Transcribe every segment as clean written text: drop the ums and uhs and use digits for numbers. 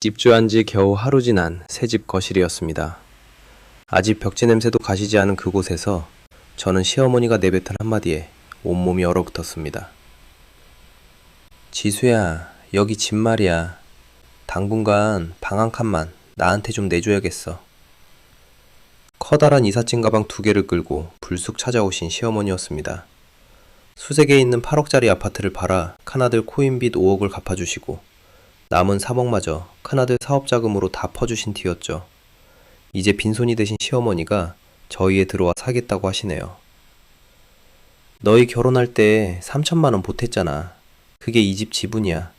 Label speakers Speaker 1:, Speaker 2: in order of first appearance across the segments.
Speaker 1: 입주한 지 겨우 하루 지난 새집 거실이었습니다. 아직 벽지 냄새도 가시지 않은 그곳에서 저는 시어머니가 내뱉은 한마디에 온몸이 얼어붙었습니다. 지수야, 여기 집 말이야. 당분간 방 한 칸만 나한테 좀 내줘야겠어. 커다란 이삿짐 가방 2개를 끌고 불쑥 찾아오신 시어머니였습니다. 수색에 있는 8억짜리 아파트를 팔아 큰아들 코인빚 5억을 갚아주시고 남은 3억마저 큰아들 사업자금으로 다 퍼주신 뒤였죠. 이제 빈손이 되신 시어머니가 저희에 들어와 사겠다고 하시네요. 너희 결혼할 때 3천만 원 보탰잖아. 그게 이 집 지분이야.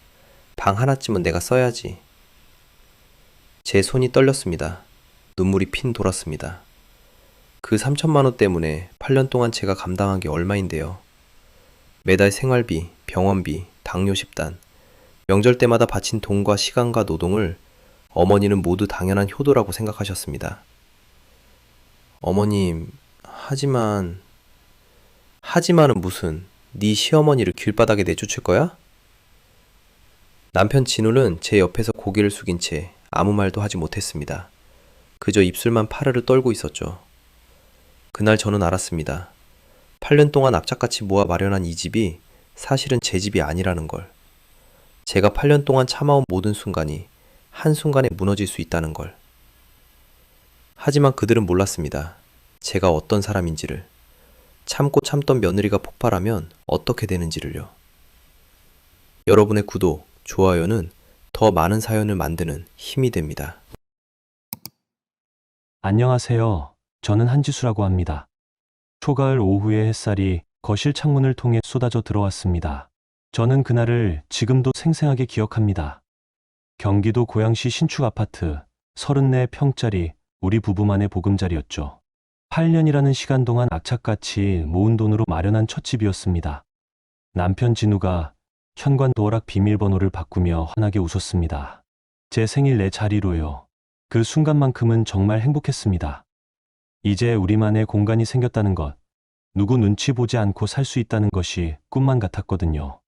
Speaker 1: 방 하나쯤은 내가 써야지. 제 손이 떨렸습니다. 눈물이 핀 돌았습니다. 그 3천만 원 때문에 8년 동안 제가 감당한 게 얼마인데요. 매달 생활비, 병원비, 당뇨 식단, 명절 때마다 바친 돈과 시간과 노동을 어머니는 모두 당연한 효도라고 생각하셨습니다. 어머님, 하지만은 무슨, 네 시어머니를 길바닥에 내쫓을 거야? 남편 진우는 제 옆에서 고개를 숙인 채 아무 말도 하지 못했습니다. 그저 입술만 파르르 떨고 있었죠. 그날 저는 알았습니다. 8년 동안 악착같이 모아 마련한 이 집이 사실은 제 집이 아니라는 걸. 제가 8년 동안 참아온 모든 순간이 한순간에 무너질 수 있다는 걸. 하지만 그들은 몰랐습니다. 제가 어떤 사람인지를. 참고 참던 며느리가 폭발하면 어떻게 되는지를요. 여러분의 구독, 좋아요는 더 많은 사연을 만드는 힘이 됩니다.
Speaker 2: 안녕하세요. 저는 한지수라고 합니다. 초가을 오후의 햇살이 거실 창문을 통해 쏟아져 들어왔습니다. 저는 그날을 지금도 생생하게 기억합니다. 경기도 고양시 신축 아파트 34평짜리 우리 부부만의 보금자리였죠. 8년이라는 시간 동안 악착같이 모은 돈으로 마련한 첫 집이었습니다. 남편 진우가 현관 도어락 비밀번호를 바꾸며 환하게 웃었습니다. 제 생일 내 자리로요. 그 순간만큼은 정말 행복했습니다. 이제 우리만의 공간이 생겼다는 것, 누구 눈치 보지 않고 살 수 있다는 것이 꿈만 같았거든요.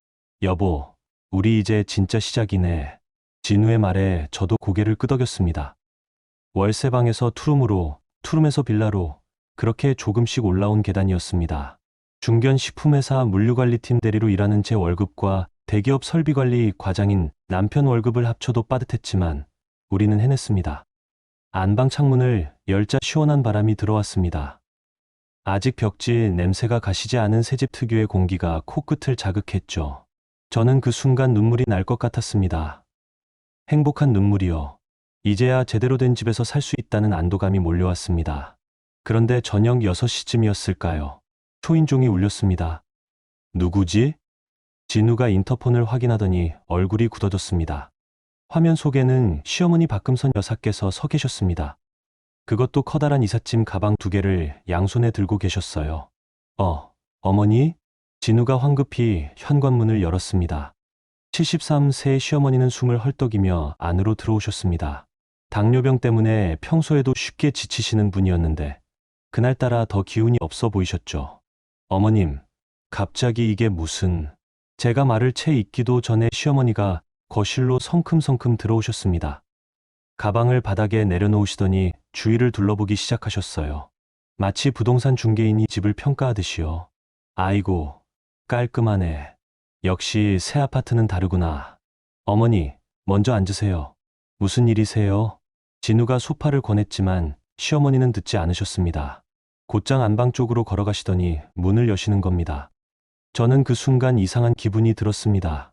Speaker 2: 여보, 우리 이제 진짜 시작이네. 진우의 말에 저도 고개를 끄덕였습니다. 월세방에서 투룸으로, 투룸에서 빌라로 그렇게 조금씩 올라온 계단이었습니다. 중견 식품회사 물류관리팀 대리로 일하는 제 월급과 대기업 설비관리 과장인 남편 월급을 합쳐도 빠듯했지만 우리는 해냈습니다. 안방 창문을 열자 시원한 바람이 들어왔습니다. 아직 벽지 냄새가 가시지 않은 새집 특유의 공기가 코끝을 자극했죠. 저는 그 순간 눈물이 날 것 같았습니다. 행복한 눈물이요. 이제야 제대로 된 집에서 살 수 있다는 안도감이 몰려왔습니다. 그런데 저녁 6시쯤이었을까요? 초인종이 울렸습니다. 누구지? 진우가 인터폰을 확인하더니 얼굴이 굳어졌습니다. 화면 속에는 시어머니 박금선 여사께서 서 계셨습니다. 그것도 커다란 이삿짐 가방 2개를 양손에 들고 계셨어요. 어머니? 진우가 황급히 현관문을 열었습니다. 73세의 시어머니는 숨을 헐떡이며 안으로 들어오셨습니다. 당뇨병 때문에 평소에도 쉽게 지치시는 분이었는데 그날따라 더 기운이 없어 보이셨죠. 어머님, 갑자기 이게 무슨... 제가 말을 채 잇기도 전에 시어머니가 거실로 성큼성큼 들어오셨습니다. 가방을 바닥에 내려놓으시더니 주위를 둘러보기 시작하셨어요. 마치 부동산 중개인이 집을 평가하듯이요. 아이고, 깔끔하네. 역시 새 아파트는 다르구나. 어머니, 먼저 앉으세요. 무슨 일이세요? 진우가 소파를 권했지만 시어머니는 듣지 않으셨습니다. 곧장 안방 쪽으로 걸어가시더니 문을 여시는 겁니다. 저는 그 순간 이상한 기분이 들었습니다.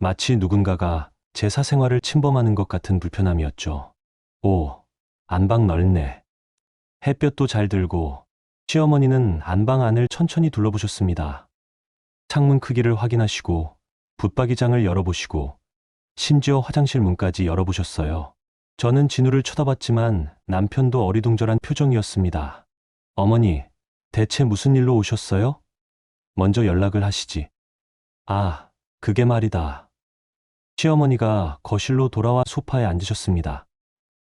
Speaker 2: 마치 누군가가 제 사생활을 침범하는 것 같은 불편함이었죠. 오, 안방 넓네. 햇볕도 잘 들고. 시어머니는 안방 안을 천천히 둘러보셨습니다. 창문 크기를 확인하시고 붙박이장을 열어보시고 심지어 화장실 문까지 열어보셨어요. 저는 진우를 쳐다봤지만 남편도 어리둥절한 표정이었습니다. 어머니, 대체 무슨 일로 오셨어요? 먼저 연락을 하시지. 아, 그게 말이다. 시어머니가 거실로 돌아와 소파에 앉으셨습니다.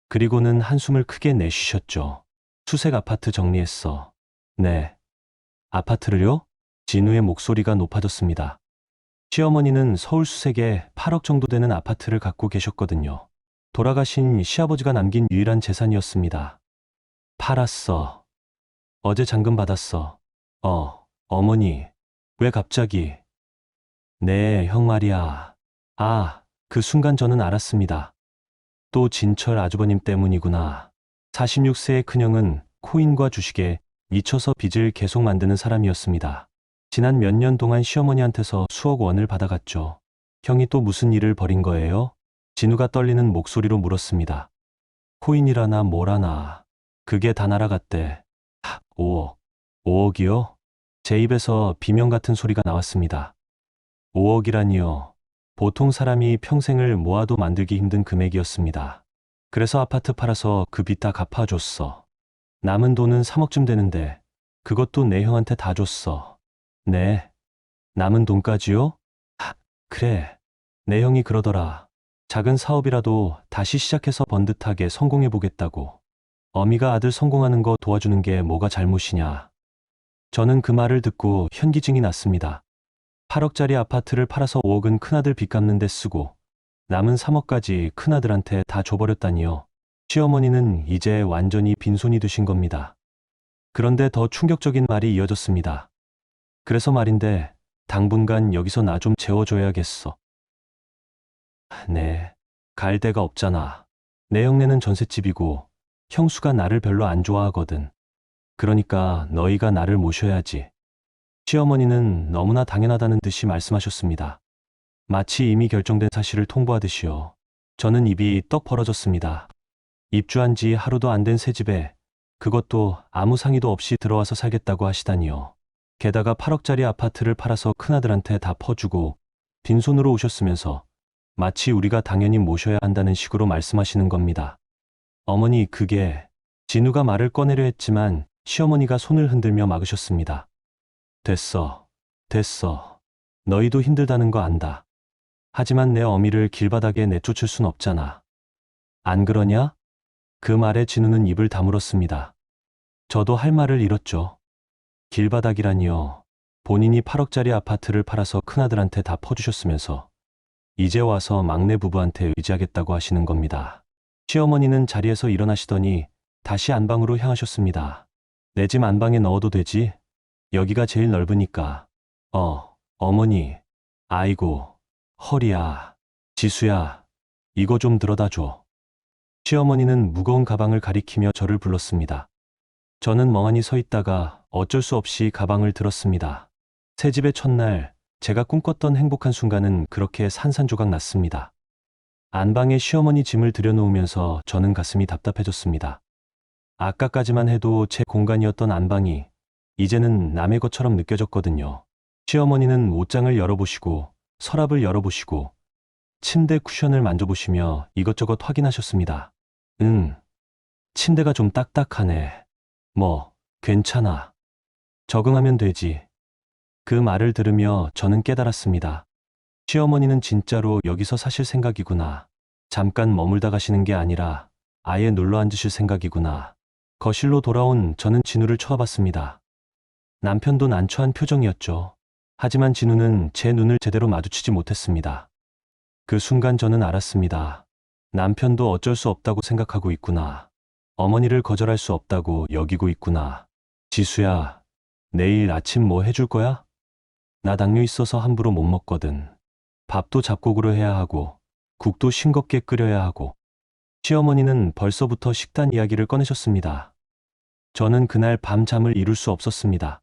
Speaker 2: 그리고는 한숨을 크게 내쉬셨죠. 수색 아파트 정리했어. 네. 아파트를요? 진우의 목소리가 높아졌습니다. 시어머니는 서울 수색에 8억 정도 되는 아파트를 갖고 계셨거든요. 돌아가신 시아버지가 남긴 유일한 재산이었습니다. 팔았어. 어제 잔금 받았어. 어머니, 왜 갑자기? 네, 형 말이야. 아, 그 순간 저는 알았습니다. 또 진철 아주버님 때문이구나. 46세의 큰형은 코인과 주식에 미쳐서 빚을 계속 만드는 사람이었습니다. 지난 몇 년 동안 시어머니한테서 수억 원을 받아갔죠. 형이 또 무슨 일을 벌인 거예요? 진우가 떨리는 목소리로 물었습니다. 코인이라나 뭐라나. 그게 다 날아갔대. 5억. 5억이요? 제 입에서 비명 같은 소리가 나왔습니다. 5억이라니요. 보통 사람이 평생을 모아도 만들기 힘든 금액이었습니다. 그래서 아파트 팔아서 그 빚 다 갚아줬어. 남은 돈은 3억쯤 되는데 그것도 내 형한테 다 줬어. 네. 남은 돈까지요? 그래. 내 형이 그러더라. 작은 사업이라도 다시 시작해서 번듯하게 성공해보겠다고. 어미가 아들 성공하는 거 도와주는 게 뭐가 잘못이냐. 저는 그 말을 듣고 현기증이 났습니다. 8억짜리 아파트를 팔아서 5억은 큰아들 빚 갚는 데 쓰고 남은 3억까지 큰아들한테 다 줘버렸다니요. 시어머니는 이제 완전히 빈손이 되신 겁니다. 그런데 더 충격적인 말이 이어졌습니다. 그래서 말인데 당분간 여기서 나 좀 재워줘야겠어. 네, 갈 데가 없잖아. 내 형네는 전셋집이고 형수가 나를 별로 안 좋아하거든. 그러니까 너희가 나를 모셔야지. 시어머니는 너무나 당연하다는 듯이 말씀하셨습니다. 마치 이미 결정된 사실을 통보하듯이요. 저는 입이 떡 벌어졌습니다. 입주한 지 하루도 안 된 새 집에 그것도 아무 상의도 없이 들어와서 살겠다고 하시다니요. 게다가 8억짜리 아파트를 팔아서 큰아들한테 다 퍼주고 빈손으로 오셨으면서 마치 우리가 당연히 모셔야 한다는 식으로 말씀하시는 겁니다. 어머니, 그게 진우가 말을 꺼내려 했지만 시어머니가 손을 흔들며 막으셨습니다. 됐어. 됐어. 너희도 힘들다는 거 안다. 하지만 내 어미를 길바닥에 내쫓을 순 없잖아. 안 그러냐? 그 말에 진우는 입을 다물었습니다. 저도 할 말을 잃었죠. 길바닥이라니요. 본인이 8억짜리 아파트를 팔아서 큰아들한테 다 퍼주셨으면서 이제 와서 막내 부부한테 의지하겠다고 하시는 겁니다. 시어머니는 자리에서 일어나시더니 다시 안방으로 향하셨습니다. 내 집 안방에 넣어도 되지? 여기가 제일 넓으니까. 어머니. 아이고, 허리야. 지수야, 이거 좀 들어다 줘. 시어머니는 무거운 가방을 가리키며 저를 불렀습니다. 저는 멍하니 서 있다가 어쩔 수 없이 가방을 들었습니다. 새 집의 첫날, 제가 꿈꿨던 행복한 순간은 그렇게 산산조각 났습니다. 안방에 시어머니 짐을 들여놓으면서 저는 가슴이 답답해졌습니다. 아까까지만 해도 제 공간이었던 안방이 이제는 남의 것처럼 느껴졌거든요. 시어머니는 옷장을 열어보시고 서랍을 열어보시고 침대 쿠션을 만져보시며 이것저것 확인하셨습니다. 침대가 좀 딱딱하네. 뭐, 괜찮아. 적응하면 되지. 그 말을 들으며 저는 깨달았습니다. 시어머니는 진짜로 여기서 사실 생각이구나. 잠깐 머물다 가시는 게 아니라 아예 놀러 앉으실 생각이구나. 거실로 돌아온 저는 진우를 쳐다봤습니다. 남편도 난처한 표정이었죠. 하지만 진우는 제 눈을 제대로 마주치지 못했습니다. 그 순간 저는 알았습니다. 남편도 어쩔 수 없다고 생각하고 있구나. 어머니를 거절할 수 없다고 여기고 있구나. 지수야, 내일 아침 뭐 해줄 거야? 나 당뇨 있어서 함부로 못 먹거든. 밥도 잡곡으로 해야 하고 국도 싱겁게 끓여야 하고. 시어머니는 벌써부터 식단 이야기를 꺼내셨습니다. 저는 그날 밤 잠을 이룰 수 없었습니다.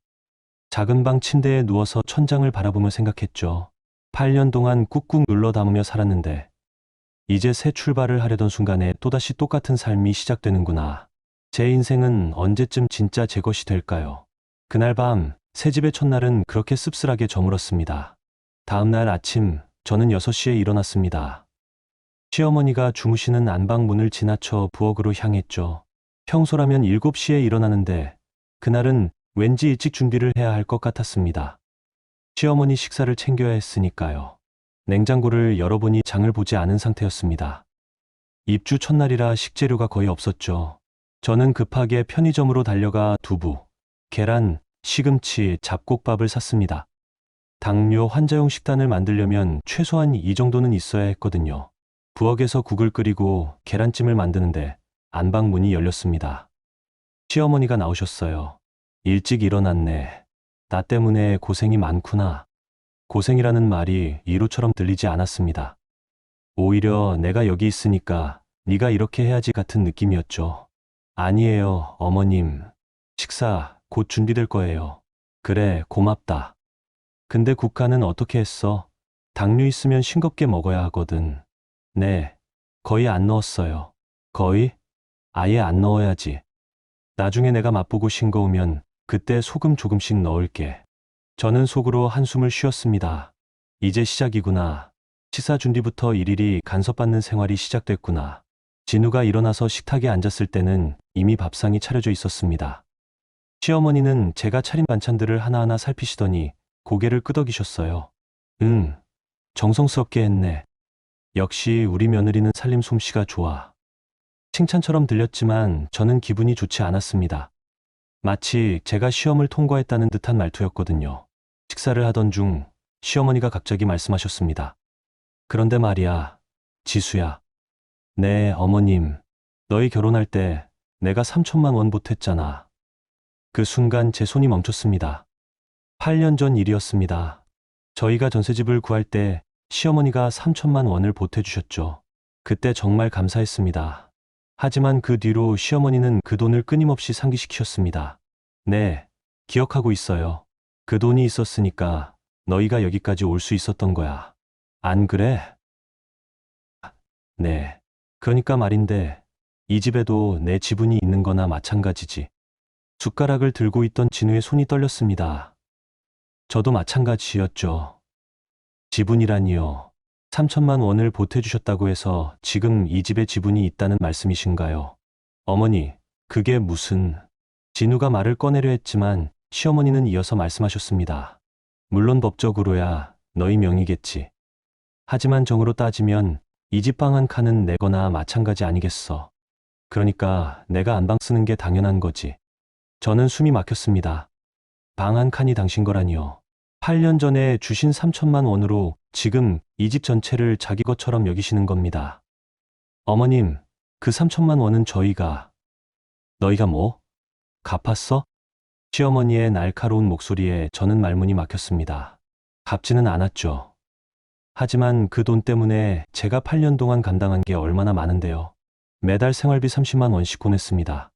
Speaker 2: 작은 방 침대에 누워서 천장을 바라보며 생각했죠. 8년 동안 꾹꾹 눌러 담으며 살았는데 이제 새 출발을 하려던 순간에 또다시 똑같은 삶이 시작되는구나. 제 인생은 언제쯤 진짜 제 것이 될까요? 그날 밤 새 집의 첫날은 그렇게 씁쓸하게 저물었습니다. 다음 날 아침 저는 6시에 일어났습니다. 시어머니가 주무시는 안방 문을 지나쳐 부엌으로 향했죠. 평소라면 7시에 일어나는데 그날은 왠지 일찍 준비를 해야 할 것 같았습니다. 시어머니 식사를 챙겨야 했으니까요. 냉장고를 열어보니 장을 보지 않은 상태였습니다. 입주 첫날이라 식재료가 거의 없었죠. 저는 급하게 편의점으로 달려가 두부, 계란, 시금치, 잡곡밥을 샀습니다. 당뇨 환자용 식단을 만들려면 최소한 이 정도는 있어야 했거든요. 부엌에서 국을 끓이고 계란찜을 만드는데 안방 문이 열렸습니다. 시어머니가 나오셨어요. 일찍 일어났네. 나 때문에 고생이 많구나. 고생이라는 말이 위로처럼 들리지 않았습니다. 오히려 내가 여기 있으니까 네가 이렇게 해야지 같은 느낌이었죠. 아니에요, 어머님. 식사 곧 준비될 거예요. 그래, 고맙다. 근데 국간은 어떻게 했어? 당뇨 있으면 싱겁게 먹어야 하거든. 네, 거의 안 넣었어요. 거의? 아예 안 넣어야지. 나중에 내가 맛보고 싱거우면 그때 소금 조금씩 넣을게. 저는 속으로 한숨을 쉬었습니다. 이제 시작이구나. 식사 준비부터 일일이 간섭받는 생활이 시작됐구나. 진우가 일어나서 식탁에 앉았을 때는 이미 밥상이 차려져 있었습니다. 시어머니는 제가 차린 반찬들을 하나하나 살피시더니 고개를 끄덕이셨어요. 응, 정성스럽게 했네. 역시 우리 며느리는 살림 솜씨가 좋아. 칭찬처럼 들렸지만 저는 기분이 좋지 않았습니다. 마치 제가 시험을 통과했다는 듯한 말투였거든요. 식사를 하던 중 시어머니가 갑자기 말씀하셨습니다. 그런데 말이야, 지수야. 네, 어머님. 너희 결혼할 때 내가 3천만 원 보탰잖아. 그 순간 제 손이 멈췄습니다. 8년 전 일이었습니다. 저희가 전세집을 구할 때 시어머니가 3천만 원을 보태주셨죠. 그때 정말 감사했습니다. 하지만 그 뒤로 시어머니는 그 돈을 끊임없이 상기시키셨습니다. 네, 기억하고 있어요. 그 돈이 있었으니까 너희가 여기까지 올 수 있었던 거야. 안 그래? 네. 그러니까 말인데, 이 집에도 내 지분이 있는 거나 마찬가지지. 숟가락을 들고 있던 진우의 손이 떨렸습니다. 저도 마찬가지였죠. 지분이라니요. 3천만 원을 보태주셨다고 해서 지금 이 집에 지분이 있다는 말씀이신가요? 어머니, 그게 무슨... 진우가 말을 꺼내려 했지만 시어머니는 이어서 말씀하셨습니다. 물론 법적으로야 너희 명의겠지. 하지만 정으로 따지면 이 집 방 한 칸은 내거나 마찬가지 아니겠어. 그러니까 내가 안방 쓰는 게 당연한 거지. 저는 숨이 막혔습니다. 방 한 칸이 당신 거라니요. 8년 전에 주신 3천만 원으로 지금 이 집 전체를 자기 것처럼 여기시는 겁니다. 어머님, 그 3천만 원은 저희가... 너희가 뭐? 갚았어? 시어머니의 날카로운 목소리에 저는 말문이 막혔습니다. 갚지는 않았죠. 하지만 그 돈 때문에 제가 8년 동안 감당한 게 얼마나 많은데요. 매달 생활비 30만 원씩 보냈습니다.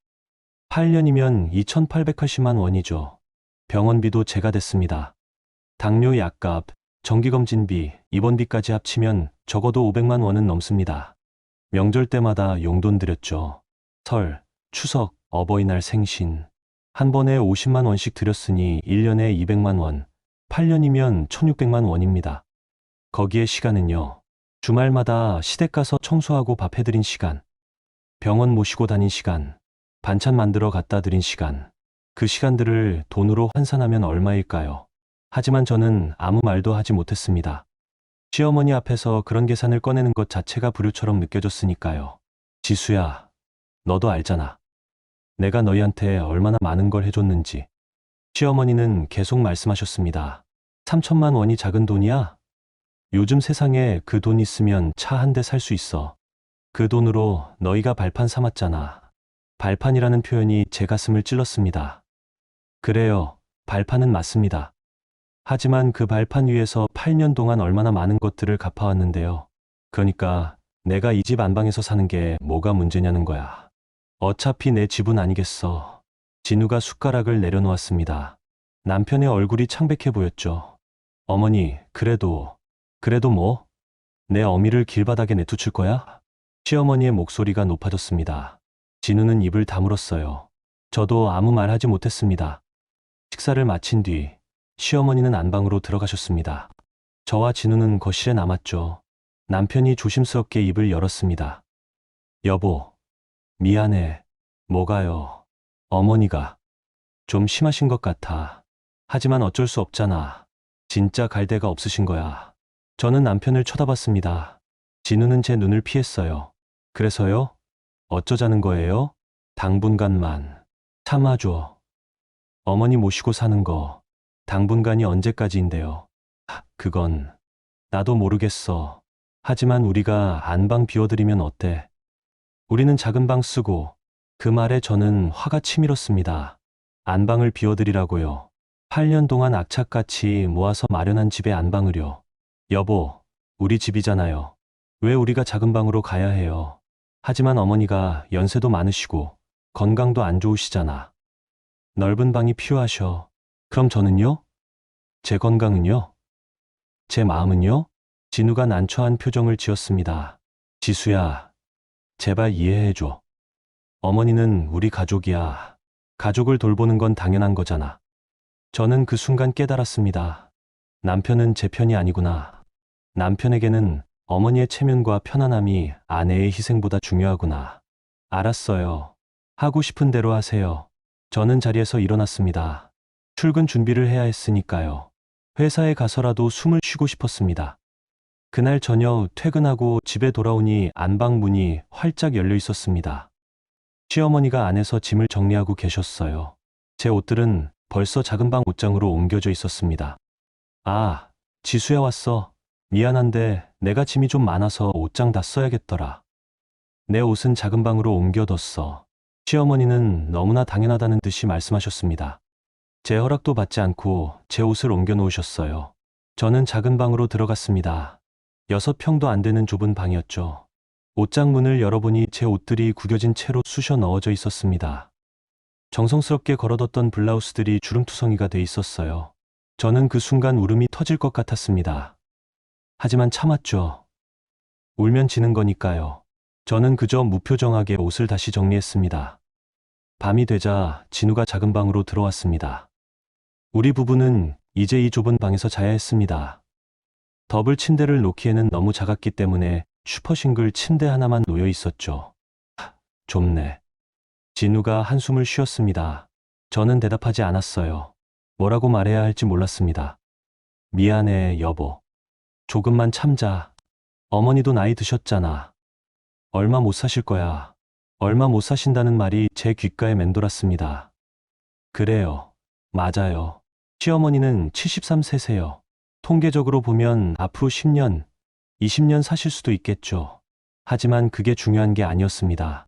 Speaker 2: 8년이면 2,880만 원이죠. 병원비도 제가 댔습니다. 당뇨 약값, 정기검진비, 입원비까지 합치면 적어도 500만 원은 넘습니다. 명절 때마다 용돈 드렸죠. 설, 추석, 어버이날 생신. 한 번에 50만 원씩 드렸으니 1년에 200만 원, 8년이면 1,600만 원입니다. 거기에 시간은요. 주말마다 시댁 가서 청소하고 밥 해드린 시간, 병원 모시고 다닌 시간, 반찬 만들어 갖다 드린 시간. 그 시간들을 돈으로 환산하면 얼마일까요? 하지만 저는 아무 말도 하지 못했습니다. 시어머니 앞에서 그런 계산을 꺼내는 것 자체가 불효처럼 느껴졌으니까요. 지수야, 너도 알잖아. 내가 너희한테 얼마나 많은 걸 해줬는지. 시어머니는 계속 말씀하셨습니다. 3천만 원이 작은 돈이야? 요즘 세상에 그 돈 있으면 차 한 대 살 수 있어. 그 돈으로 너희가 발판 삼았잖아. 발판이라는 표현이 제 가슴을 찔렀습니다. 그래요, 발판은 맞습니다. 하지만 그 발판 위에서 8년 동안 얼마나 많은 것들을 갚아왔는데요. 그러니까 내가 이 집 안방에서 사는 게 뭐가 문제냐는 거야. 어차피 내 집은 아니겠어. 진우가 숟가락을 내려놓았습니다. 남편의 얼굴이 창백해 보였죠. 어머니, 그래도 뭐? 내 어미를 길바닥에 내쫓을 거야? 시어머니의 목소리가 높아졌습니다. 진우는 입을 다물었어요. 저도 아무 말 하지 못했습니다. 식사를 마친 뒤 시어머니는 안방으로 들어가셨습니다. 저와 진우는 거실에 남았죠. 남편이 조심스럽게 입을 열었습니다. 여보, 미안해. 뭐가요? 어머니가 좀 심하신 것 같아. 하지만 어쩔 수 없잖아. 진짜 갈 데가 없으신 거야. 저는 남편을 쳐다봤습니다. 진우는 제 눈을 피했어요. 그래서요? 어쩌자는 거예요? 당분간만 참아줘. 어머니 모시고 사는 거 당분간이 언제까지인데요? 그건 나도 모르겠어. 하지만 우리가 안방 비워드리면 어때? 우리는 작은 방 쓰고. 그 말에 저는 화가 치밀었습니다. 안방을 비워드리라고요. 8년 동안 악착같이 모아서 마련한 집에 안방을요. 여보, 우리 집이잖아요. 왜 우리가 작은 방으로 가야 해요? 하지만 어머니가 연세도 많으시고 건강도 안 좋으시잖아. 넓은 방이 필요하셔. 그럼 저는요? 제 건강은요? 제 마음은요? 진우가 난처한 표정을 지었습니다. 지수야, 제발 이해해줘. 어머니는 우리 가족이야. 가족을 돌보는 건 당연한 거잖아. 저는 그 순간 깨달았습니다. 남편은 제 편이 아니구나. 남편에게는 어머니의 체면과 편안함이 아내의 희생보다 중요하구나. 알았어요. 하고 싶은 대로 하세요. 저는 자리에서 일어났습니다. 출근 준비를 해야 했으니까요. 회사에 가서라도 숨을 쉬고 싶었습니다. 그날 저녁 퇴근하고 집에 돌아오니 안방 문이 활짝 열려 있었습니다. 시어머니가 안에서 짐을 정리하고 계셨어요. 제 옷들은 벌써 작은 방 옷장으로 옮겨져 있었습니다. 아, 지수야 왔어. 미안한데 내가 짐이 좀 많아서 옷장 다 써야겠더라. 내 옷은 작은 방으로 옮겨뒀어. 시어머니는 너무나 당연하다는 듯이 말씀하셨습니다. 제 허락도 받지 않고 제 옷을 옮겨 놓으셨어요. 저는 작은 방으로 들어갔습니다. 6평도 안 되는 좁은 방이었죠. 옷장 문을 열어보니 제 옷들이 구겨진 채로 쑤셔 넣어져 있었습니다. 정성스럽게 걸어뒀던 블라우스들이 주름투성이가 돼 있었어요. 저는 그 순간 울음이 터질 것 같았습니다. 하지만 참았죠. 울면 지는 거니까요. 저는 그저 무표정하게 옷을 다시 정리했습니다. 밤이 되자 진우가 작은 방으로 들어왔습니다. 우리 부부는 이제 이 좁은 방에서 자야 했습니다. 더블 침대를 놓기에는 너무 작았기 때문에 슈퍼싱글 침대 하나만 놓여 있었죠. 좁네. 진우가 한숨을 쉬었습니다. 저는 대답하지 않았어요. 뭐라고 말해야 할지 몰랐습니다. 미안해, 여보. 조금만 참자. 어머니도 나이 드셨잖아. 얼마 못 사실 거야. 얼마 못 사신다는 말이 제 귓가에 맴돌았습니다. 그래요. 맞아요. 시어머니는 73세세요. 통계적으로 보면 앞으로 10년, 20년 사실 수도 있겠죠. 하지만 그게 중요한 게 아니었습니다.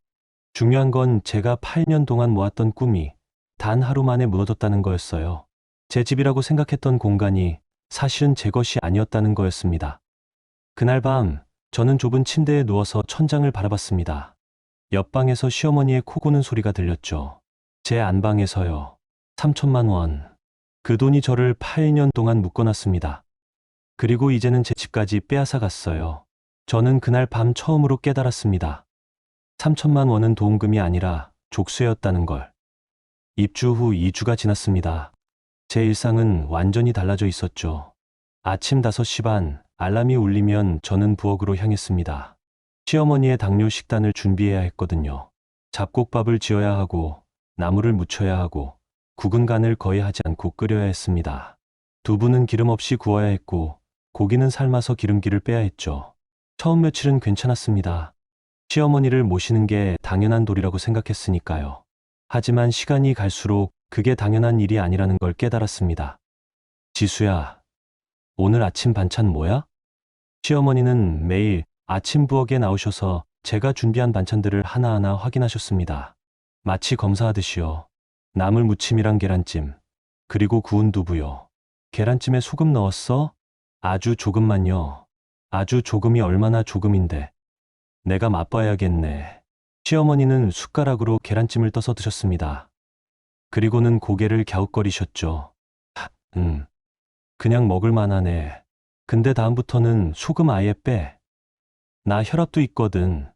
Speaker 2: 중요한 건 제가 8년 동안 모았던 꿈이 단 하루 만에 무너졌다는 거였어요. 제 집이라고 생각했던 공간이 사실은 제 것이 아니었다는 거였습니다. 그날 밤, 저는 좁은 침대에 누워서 천장을 바라봤습니다. 옆방에서 시어머니의 코 고는 소리가 들렸죠. 제 안방에서요. 3천만 원. 그 돈이 저를 8년 동안 묶어놨습니다. 그리고 이제는 제 집까지 빼앗아 갔어요. 저는 그날 밤 처음으로 깨달았습니다. 3천만 원은 도움금이 아니라 족쇄였다는 걸. 입주 후 2주가 지났습니다. 제 일상은 완전히 달라져 있었죠. 아침 5시 반, 알람이 울리면 저는 부엌으로 향했습니다. 시어머니의 당뇨 식단을 준비해야 했거든요. 잡곡밥을 지어야 하고, 나물을 무쳐야 하고, 국은 간을 거의 하지 않고 끓여야 했습니다. 두부는 기름 없이 구워야 했고, 고기는 삶아서 기름기를 빼야 했죠. 처음 며칠은 괜찮았습니다. 시어머니를 모시는 게 당연한 도리라고 생각했으니까요. 하지만 시간이 갈수록 그게 당연한 일이 아니라는 걸 깨달았습니다. 지수야, 오늘 아침 반찬 뭐야? 시어머니는 매일 아침 부엌에 나오셔서 제가 준비한 반찬들을 하나하나 확인하셨습니다. 마치 검사하듯이요. 나물 무침이랑 계란찜, 그리고 구운 두부요. 계란찜에 소금 넣었어? 아주 조금만요. 아주 조금이 얼마나 조금인데. 내가 맛봐야겠네. 시어머니는 숟가락으로 계란찜을 떠서 드셨습니다. 그리고는 고개를 갸웃거리셨죠. 그냥 먹을 만하네. 근데 다음부터는 소금 아예 빼. 나 혈압도 있거든.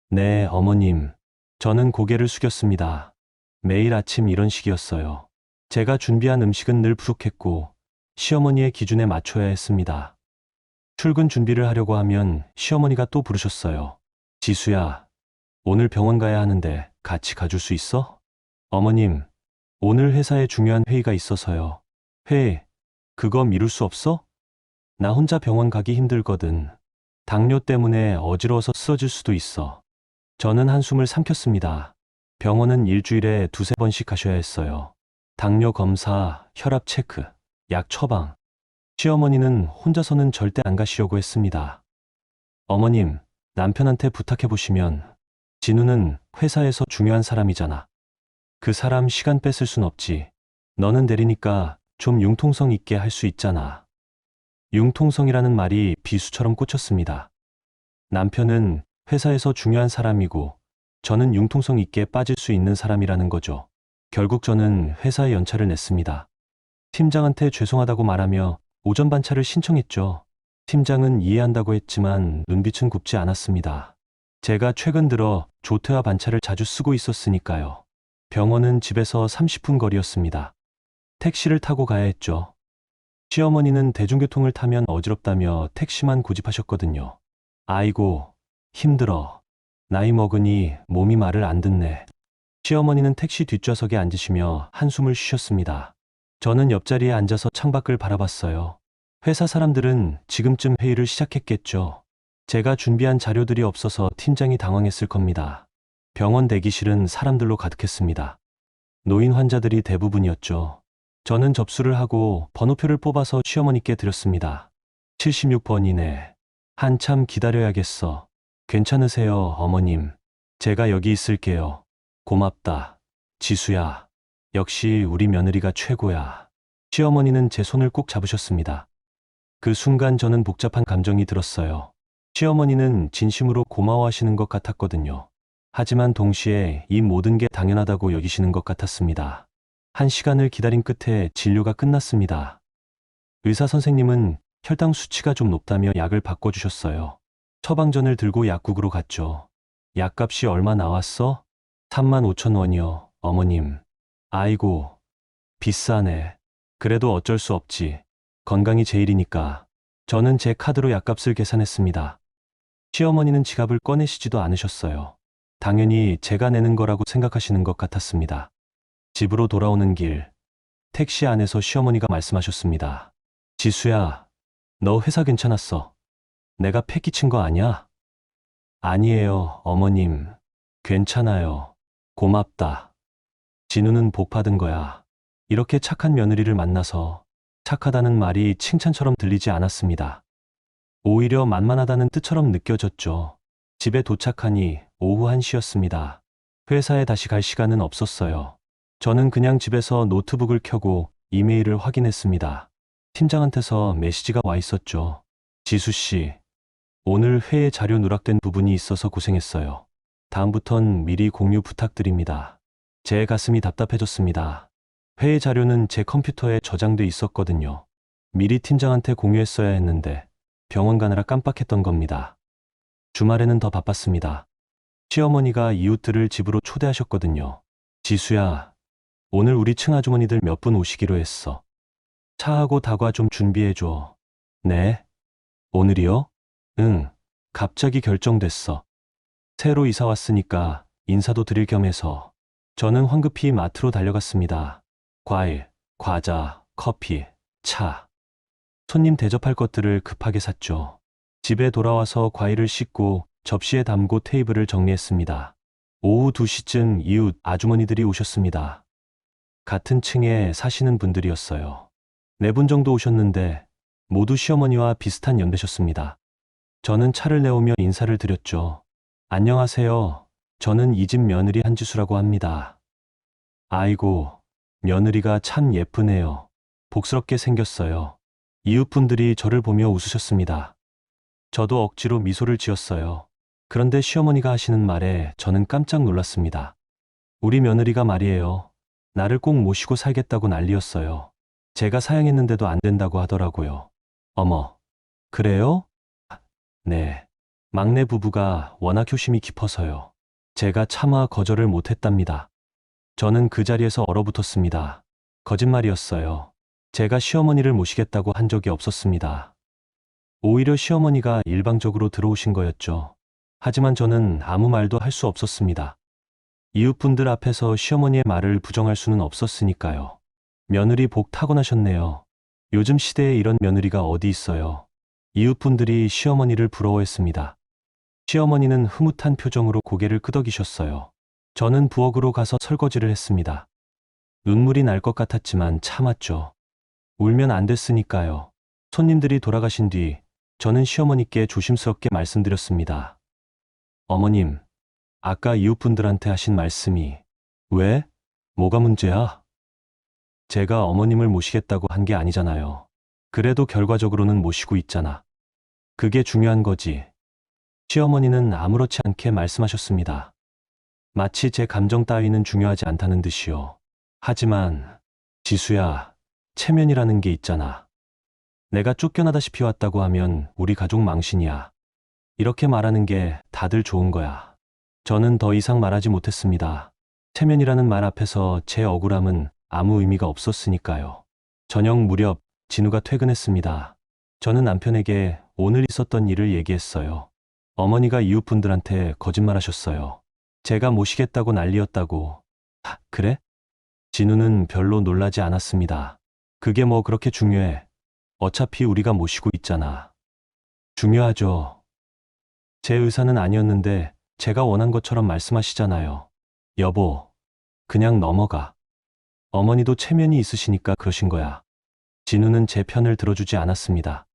Speaker 2: 네, 어머님. 저는 고개를 숙였습니다. 매일 아침 이런 식이었어요. 제가 준비한 음식은 늘 부족했고 시어머니의 기준에 맞춰야 했습니다. 출근 준비를 하려고 하면 시어머니가 또 부르셨어요. 지수야, 오늘 병원 가야 하는데 같이 가줄 수 있어? 어머님, 오늘 회사에 중요한 회의가 있어서요. 회의, 그거 미룰 수 없어? 나 혼자 병원 가기 힘들거든. 당뇨 때문에 어지러워서 쓰러질 수도 있어. 저는 한숨을 삼켰습니다. 병원은 일주일에 2~3번씩 가셔야 했어요. 당뇨 검사, 혈압 체크, 약 처방. 시어머니는 혼자서는 절대 안 가시려고 했습니다. 어머님, 남편한테 부탁해 보시면 진우는 회사에서 중요한 사람이잖아. 그 사람 시간 뺏을 순 없지. 너는 대리니까 좀 융통성 있게 할 수 있잖아. 융통성이라는 말이 비수처럼 꽂혔습니다. 남편은 회사에서 중요한 사람이고 저는 융통성 있게 빠질 수 있는 사람이라는 거죠. 결국 저는 회사에 연차를 냈습니다. 팀장한테 죄송하다고 말하며 오전 반차를 신청했죠. 팀장은 이해한다고 했지만 눈빛은 굽지 않았습니다. 제가 최근 들어 조퇴와 반차를 자주 쓰고 있었으니까요. 병원은 집에서 30분 거리였습니다. 택시를 타고 가야 했죠. 시어머니는 대중교통을 타면 어지럽다며 택시만 고집하셨거든요. 아이고, 힘들어. 나이 먹으니 몸이 말을 안 듣네. 시어머니는 택시 뒷좌석에 앉으시며 한숨을 쉬셨습니다. 저는 옆자리에 앉아서 창밖을 바라봤어요. 회사 사람들은 지금쯤 회의를 시작했겠죠. 제가 준비한 자료들이 없어서 팀장이 당황했을 겁니다. 병원 대기실은 사람들로 가득했습니다. 노인 환자들이 대부분이었죠. 저는 접수를 하고 번호표를 뽑아서 시어머니께 드렸습니다. 76번이네. 한참 기다려야겠어. 괜찮으세요, 어머님. 제가 여기 있을게요. 고맙다. 지수야. 역시 우리 며느리가 최고야. 시어머니는 제 손을 꼭 잡으셨습니다. 그 순간 저는 복잡한 감정이 들었어요. 시어머니는 진심으로 고마워하시는 것 같았거든요. 하지만 동시에 이 모든 게 당연하다고 여기시는 것 같았습니다. 1시간을 기다린 끝에 진료가 끝났습니다. 의사 선생님은 혈당 수치가 좀 높다며 약을 바꿔주셨어요. 처방전을 들고 약국으로 갔죠. 약값이 얼마 나왔어? 35,000원이요, 어머님. 아이고, 비싸네. 그래도 어쩔 수 없지. 건강이 제일이니까. 저는 제 카드로 약값을 계산했습니다. 시어머니는 지갑을 꺼내시지도 않으셨어요. 당연히 제가 내는 거라고 생각하시는 것 같았습니다. 집으로 돌아오는 길, 택시 안에서 시어머니가 말씀하셨습니다. 지수야, 너 회사 괜찮았어. 내가 패기 친 거 아니야? 아니에요, 어머님. 괜찮아요. 고맙다. 진우는 복 받은 거야. 이렇게 착한 며느리를 만나서 착하다는 말이 칭찬처럼 들리지 않았습니다. 오히려 만만하다는 뜻처럼 느껴졌죠. 집에 도착하니 오후 1시였습니다. 회사에 다시 갈 시간은 없었어요. 저는 그냥 집에서 노트북을 켜고 이메일을 확인했습니다. 팀장한테서 메시지가 와 있었죠. 지수 씨, 오늘 회의 자료 누락된 부분이 있어서 고생했어요. 다음부턴 미리 공유 부탁드립니다. 제 가슴이 답답해졌습니다. 회의 자료는 제 컴퓨터에 저장돼 있었거든요. 미리 팀장한테 공유했어야 했는데 병원 가느라 깜빡했던 겁니다. 주말에는 더 바빴습니다. 시어머니가 이웃들을 집으로 초대하셨거든요. 지수야, 오늘 우리 층 아주머니들 몇 분 오시기로 했어. 차하고 다과 좀 준비해줘. 네? 오늘이요? 응, 갑자기 결정됐어. 새로 이사 왔으니까 인사도 드릴 겸 해서. 저는 황급히 마트로 달려갔습니다. 과일, 과자, 커피, 차. 손님 대접할 것들을 급하게 샀죠. 집에 돌아와서 과일을 씻고 접시에 담고 테이블을 정리했습니다. 오후 2시쯤 이웃 아주머니들이 오셨습니다. 같은 층에 사시는 분들이었어요. 4분 정도 오셨는데 모두 시어머니와 비슷한 연배셨습니다. 저는 차를 내오며 인사를 드렸죠. 안녕하세요. 저는 이 집 며느리 한지수라고 합니다. 아이고, 며느리가 참 예쁘네요. 복스럽게 생겼어요. 이웃분들이 저를 보며 웃으셨습니다. 저도 억지로 미소를 지었어요. 그런데 시어머니가 하시는 말에 저는 깜짝 놀랐습니다. 우리 며느리가 말이에요. 나를 꼭 모시고 살겠다고 난리였어요. 제가 사양했는데도 안 된다고 하더라고요. 어머, 그래요? 네. 막내 부부가 워낙 효심이 깊어서요. 제가 차마 거절을 못했답니다. 저는 그 자리에서 얼어붙었습니다. 거짓말이었어요. 제가 시어머니를 모시겠다고 한 적이 없었습니다. 오히려 시어머니가 일방적으로 들어오신 거였죠. 하지만 저는 아무 말도 할 수 없었습니다. 이웃분들 앞에서 시어머니의 말을 부정할 수는 없었으니까요. 며느리 복 타고나셨네요. 요즘 시대에 이런 며느리가 어디 있어요. 이웃분들이 시어머니를 부러워했습니다. 시어머니는 흐뭇한 표정으로 고개를 끄덕이셨어요. 저는 부엌으로 가서 설거지를 했습니다. 눈물이 날 것 같았지만 참았죠. 울면 안 됐으니까요. 손님들이 돌아가신 뒤 저는 시어머니께 조심스럽게 말씀드렸습니다. 어머님, 아까 이웃분들한테 하신 말씀이 왜? 뭐가 문제야? 제가 어머님을 모시겠다고 한 게 아니잖아요. 그래도 결과적으로는 모시고 있잖아. 그게 중요한 거지. 시어머니는 아무렇지 않게 말씀하셨습니다. 마치 제 감정 따위는 중요하지 않다는 듯이요. 하지만 지수야, 체면이라는 게 있잖아. 내가 쫓겨나다시피 왔다고 하면 우리 가족 망신이야. 이렇게 말하는 게 다들 좋은 거야. 저는 더 이상 말하지 못했습니다. 체면이라는 말 앞에서 제 억울함은 아무 의미가 없었으니까요. 저녁 무렵 진우가 퇴근했습니다. 저는 남편에게 오늘 있었던 일을 얘기했어요. 어머니가 이웃분들한테 거짓말하셨어요. 제가 모시겠다고 난리였다고. 그래? 진우는 별로 놀라지 않았습니다. 그게 뭐 그렇게 중요해. 어차피 우리가 모시고 있잖아. 중요하죠. 제 의사는 아니었는데 제가 원한 것처럼 말씀하시잖아요. 여보, 그냥 넘어가. 어머니도 체면이 있으시니까 그러신 거야. 진우는 제 편을 들어주지 않았습니다.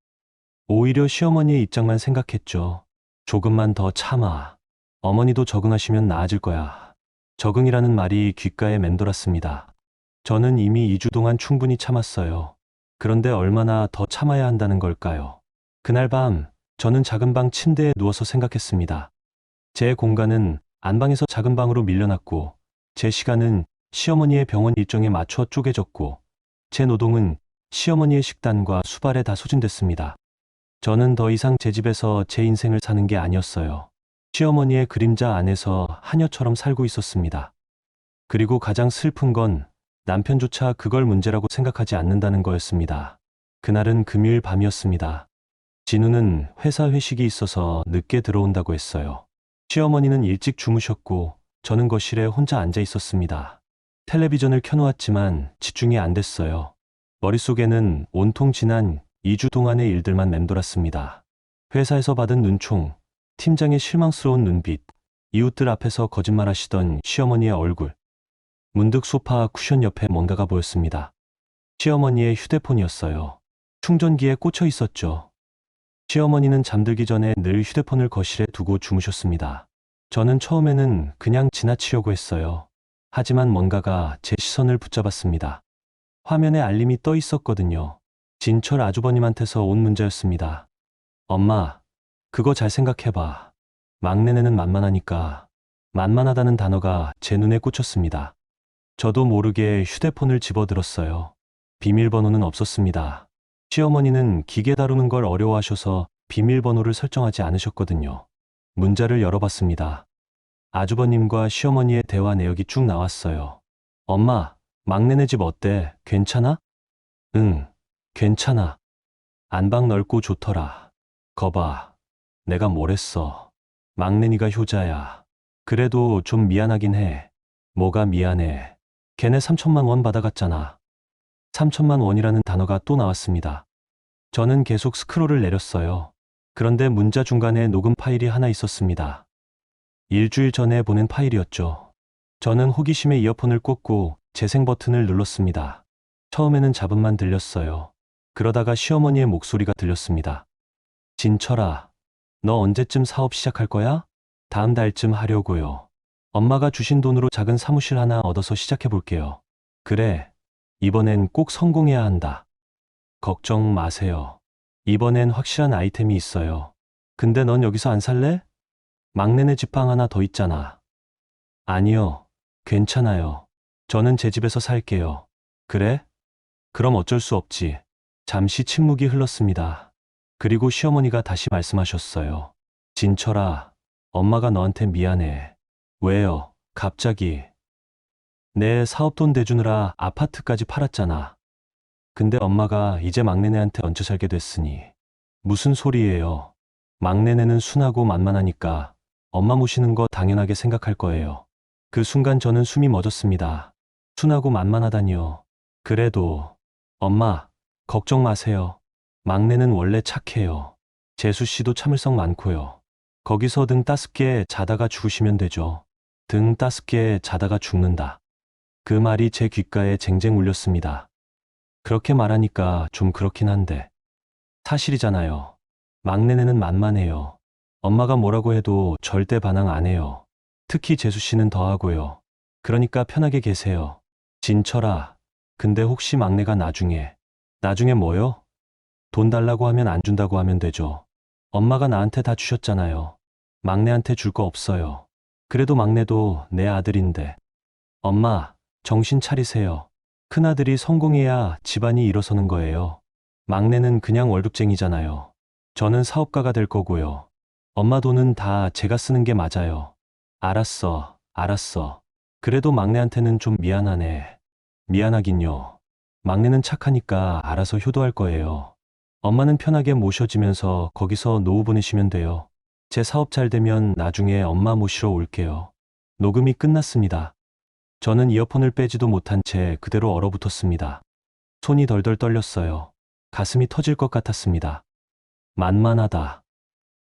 Speaker 2: 오히려 시어머니의 입장만 생각했죠. 조금만 더 참아. 어머니도 적응하시면 나아질 거야. 적응이라는 말이 귓가에 맴돌았습니다. 저는 이미 2주 동안 충분히 참았어요. 그런데 얼마나 더 참아야 한다는 걸까요? 그날 밤, 저는 작은 방 침대에 누워서 생각했습니다. 제 공간은 안방에서 작은 방으로 밀려났고, 제 시간은 시어머니의 병원 일정에 맞춰 쪼개졌고, 제 노동은 시어머니의 식단과 수발에 다 소진됐습니다. 저는 더 이상 제 집에서 제 인생을 사는 게 아니었어요. 시어머니의 그림자 안에서 하녀처럼 살고 있었습니다. 그리고 가장 슬픈 건 남편조차 그걸 문제라고 생각하지 않는다는 거였습니다. 그날은 금요일 밤이었습니다. 진우는 회사 회식이 있어서 늦게 들어온다고 했어요. 시어머니는 일찍 주무셨고 저는 거실에 혼자 앉아 있었습니다. 텔레비전을 켜놓았지만 집중이 안 됐어요. 머릿속에는 온통 지난 2주 동안의 일들만 맴돌았습니다. 회사에서 받은 눈총, 팀장의 실망스러운 눈빛, 이웃들 앞에서 거짓말하시던 시어머니의 얼굴. 문득 소파 쿠션 옆에 뭔가가 보였습니다. 시어머니의 휴대폰이었어요. 충전기에 꽂혀 있었죠. 시어머니는 잠들기 전에 늘 휴대폰을 거실에 두고 주무셨습니다. 저는 처음에는 그냥 지나치려고 했어요. 하지만 뭔가가 제 시선을 붙잡았습니다. 화면에 알림이 떠 있었거든요. 진철 아주버님한테서 온 문자였습니다. 엄마, 그거 잘 생각해봐. 막내네는 만만하니까. 만만하다는 단어가 제 눈에 꽂혔습니다. 저도 모르게 휴대폰을 집어들었어요. 비밀번호는 없었습니다. 시어머니는 기계 다루는 걸 어려워하셔서 비밀번호를 설정하지 않으셨거든요. 문자를 열어봤습니다. 아주버님과 시어머니의 대화 내역이 쭉 나왔어요. 엄마, 막내네 집 어때? 괜찮아? 응, 괜찮아. 안방 넓고 좋더라. 거봐, 내가 뭘 했어. 막내니가 효자야. 그래도 좀 미안하긴 해. 뭐가 미안해. 걔네 3천만 원 받아갔잖아. 3천만 원이라는 단어가 또 나왔습니다. 저는 계속 스크롤을 내렸어요. 그런데 문자 중간에 녹음 파일이 하나 있었습니다. 일주일 전에 보낸 파일이었죠. 저는 호기심에 이어폰을 꽂고 재생 버튼을 눌렀습니다. 처음에는 잡음만 들렸어요. 그러다가 시어머니의 목소리가 들렸습니다. 진철아, 너 언제쯤 사업 시작할 거야? 다음 달쯤 하려고요. 엄마가 주신 돈으로 작은 사무실 하나 얻어서 시작해 볼게요. 그래, 이번엔 꼭 성공해야 한다. 걱정 마세요. 이번엔 확실한 아이템이 있어요. 근데 넌 여기서 안 살래? 막내네 집방 하나 더 있잖아. 아니요, 괜찮아요. 저는 제 집에서 살게요. 그래? 그럼 어쩔 수 없지. 잠시 침묵이 흘렀습니다. 그리고 시어머니가 다시 말씀하셨어요. 진철아, 엄마가 너한테 미안해. 왜요? 갑자기. 내 사업돈 대주느라 아파트까지 팔았잖아. 근데 엄마가 이제 막내네한테 얹혀 살게 됐으니. 무슨 소리예요? 막내네는 순하고 만만하니까 엄마 모시는 거 당연하게 생각할 거예요. 그 순간 저는 숨이 멎었습니다. 순하고 만만하다니요. 그래도 엄마, 걱정 마세요. 막내는 원래 착해요. 재수 씨도 참을성 많고요. 거기서 등 따숩게 자다가 죽으시면 되죠. 등 따숩게 자다가 죽는다. 그 말이 제 귓가에 쟁쟁 울렸습니다. 그렇게 말하니까 좀 그렇긴 한데 사실이잖아요. 막내네는 만만해요. 엄마가 뭐라고 해도 절대 반항 안 해요. 특히 재수 씨는 더 하고요. 그러니까 편하게 계세요. 진철아, 근데 혹시 막내가 나중에 뭐요? 돈 달라고 하면 안 준다고 하면 되죠. 엄마가 나한테 다 주셨잖아요. 막내한테 줄 거 없어요. 그래도 막내도 내 아들인데. 엄마, 정신 차리세요. 큰아들이 성공해야 집안이 일어서는 거예요. 막내는 그냥 월급쟁이잖아요. 저는 사업가가 될 거고요. 엄마 돈은 다 제가 쓰는 게 맞아요. 알았어. 그래도 막내한테는 좀 미안하네. 미안하긴요. 막내는 착하니까 알아서 효도할 거예요. 엄마는 편하게 모셔지면서 거기서 노후 보내시면 돼요. 제 사업 잘 되면 나중에 엄마 모시러 올게요. 녹음이 끝났습니다. 저는 이어폰을 빼지도 못한 채 그대로 얼어붙었습니다. 손이 덜덜 떨렸어요. 가슴이 터질 것 같았습니다. 만만하다.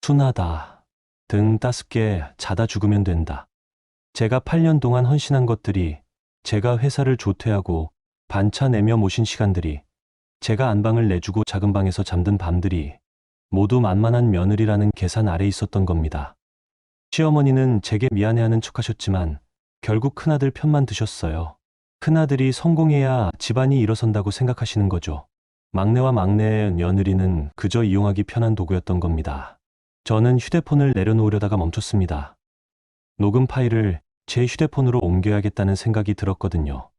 Speaker 2: 순하다. 등 따숩게 자다 죽으면 된다. 제가 8년 동안 헌신한 것들이, 제가 회사를 조퇴하고 반차 내며 모신 시간들이, 제가 안방을 내주고 작은 방에서 잠든 밤들이 모두 만만한 며느리라는 계산 아래 있었던 겁니다. 시어머니는 제게 미안해하는 척하셨지만 결국 큰아들 편만 드셨어요. 큰아들이 성공해야 집안이 일어선다고 생각하시는 거죠. 막내와 막내의 며느리는 그저 이용하기 편한 도구였던 겁니다. 저는 휴대폰을 내려놓으려다가 멈췄습니다. 녹음 파일을 제 휴대폰으로 옮겨야겠다는 생각이 들었거든요.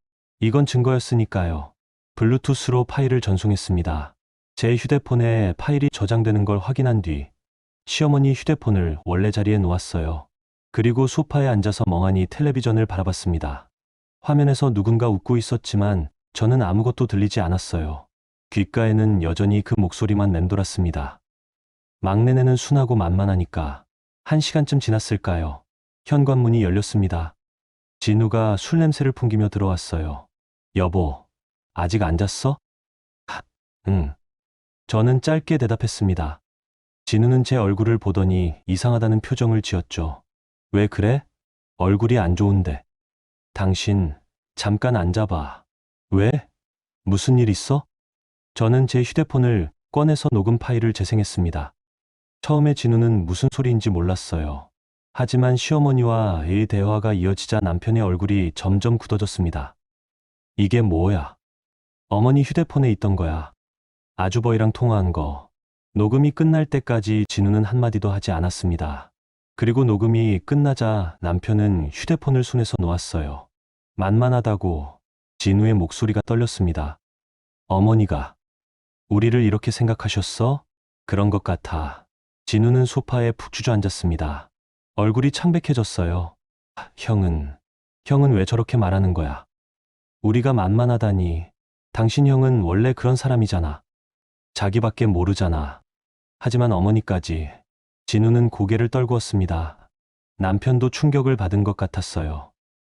Speaker 2: 이건 증거였으니까요. 블루투스로 파일을 전송했습니다. 제 휴대폰에 파일이 저장되는 걸 확인한 뒤 시어머니 휴대폰을 원래 자리에 놓았어요. 그리고 소파에 앉아서 멍하니 텔레비전을 바라봤습니다. 화면에서 누군가 웃고 있었지만 저는 아무것도 들리지 않았어요. 귓가에는 여전히 그 목소리만 맴돌았습니다. 막내네는 순하고 만만하니까. 1시간쯤 지났을까요? 현관문이 열렸습니다. 진우가 술 냄새를 풍기며 들어왔어요. 여보, 아직 안 잤어? 응. 저는 짧게 대답했습니다. 진우는 제 얼굴을 보더니 이상하다는 표정을 지었죠. 왜 그래? 얼굴이 안 좋은데. 당신, 잠깐 앉아봐. 왜? 무슨 일 있어? 저는 제 휴대폰을 꺼내서 녹음 파일을 재생했습니다. 처음에 진우는 무슨 소리인지 몰랐어요. 하지만 시어머니와의 대화가 이어지자 남편의 얼굴이 점점 굳어졌습니다. 이게 뭐야? 어머니 휴대폰에 있던 거야. 아주버이랑 통화한 거. 녹음이 끝날 때까지 진우는 한마디도 하지 않았습니다. 그리고 녹음이 끝나자 남편은 휴대폰을 손에서 놓았어요. 만만하다고 진우의 목소리가 떨렸습니다. 어머니가 우리를 이렇게 생각하셨어? 그런 것 같아. 진우는 소파에 푹 주저앉았습니다. 얼굴이 창백해졌어요. 형은 왜 저렇게 말하는 거야? 우리가 만만하다니. 당신 형은 원래 그런 사람이잖아. 자기밖에 모르잖아. 하지만 어머니까지. 진우는 고개를 떨구었습니다. 남편도 충격을 받은 것 같았어요.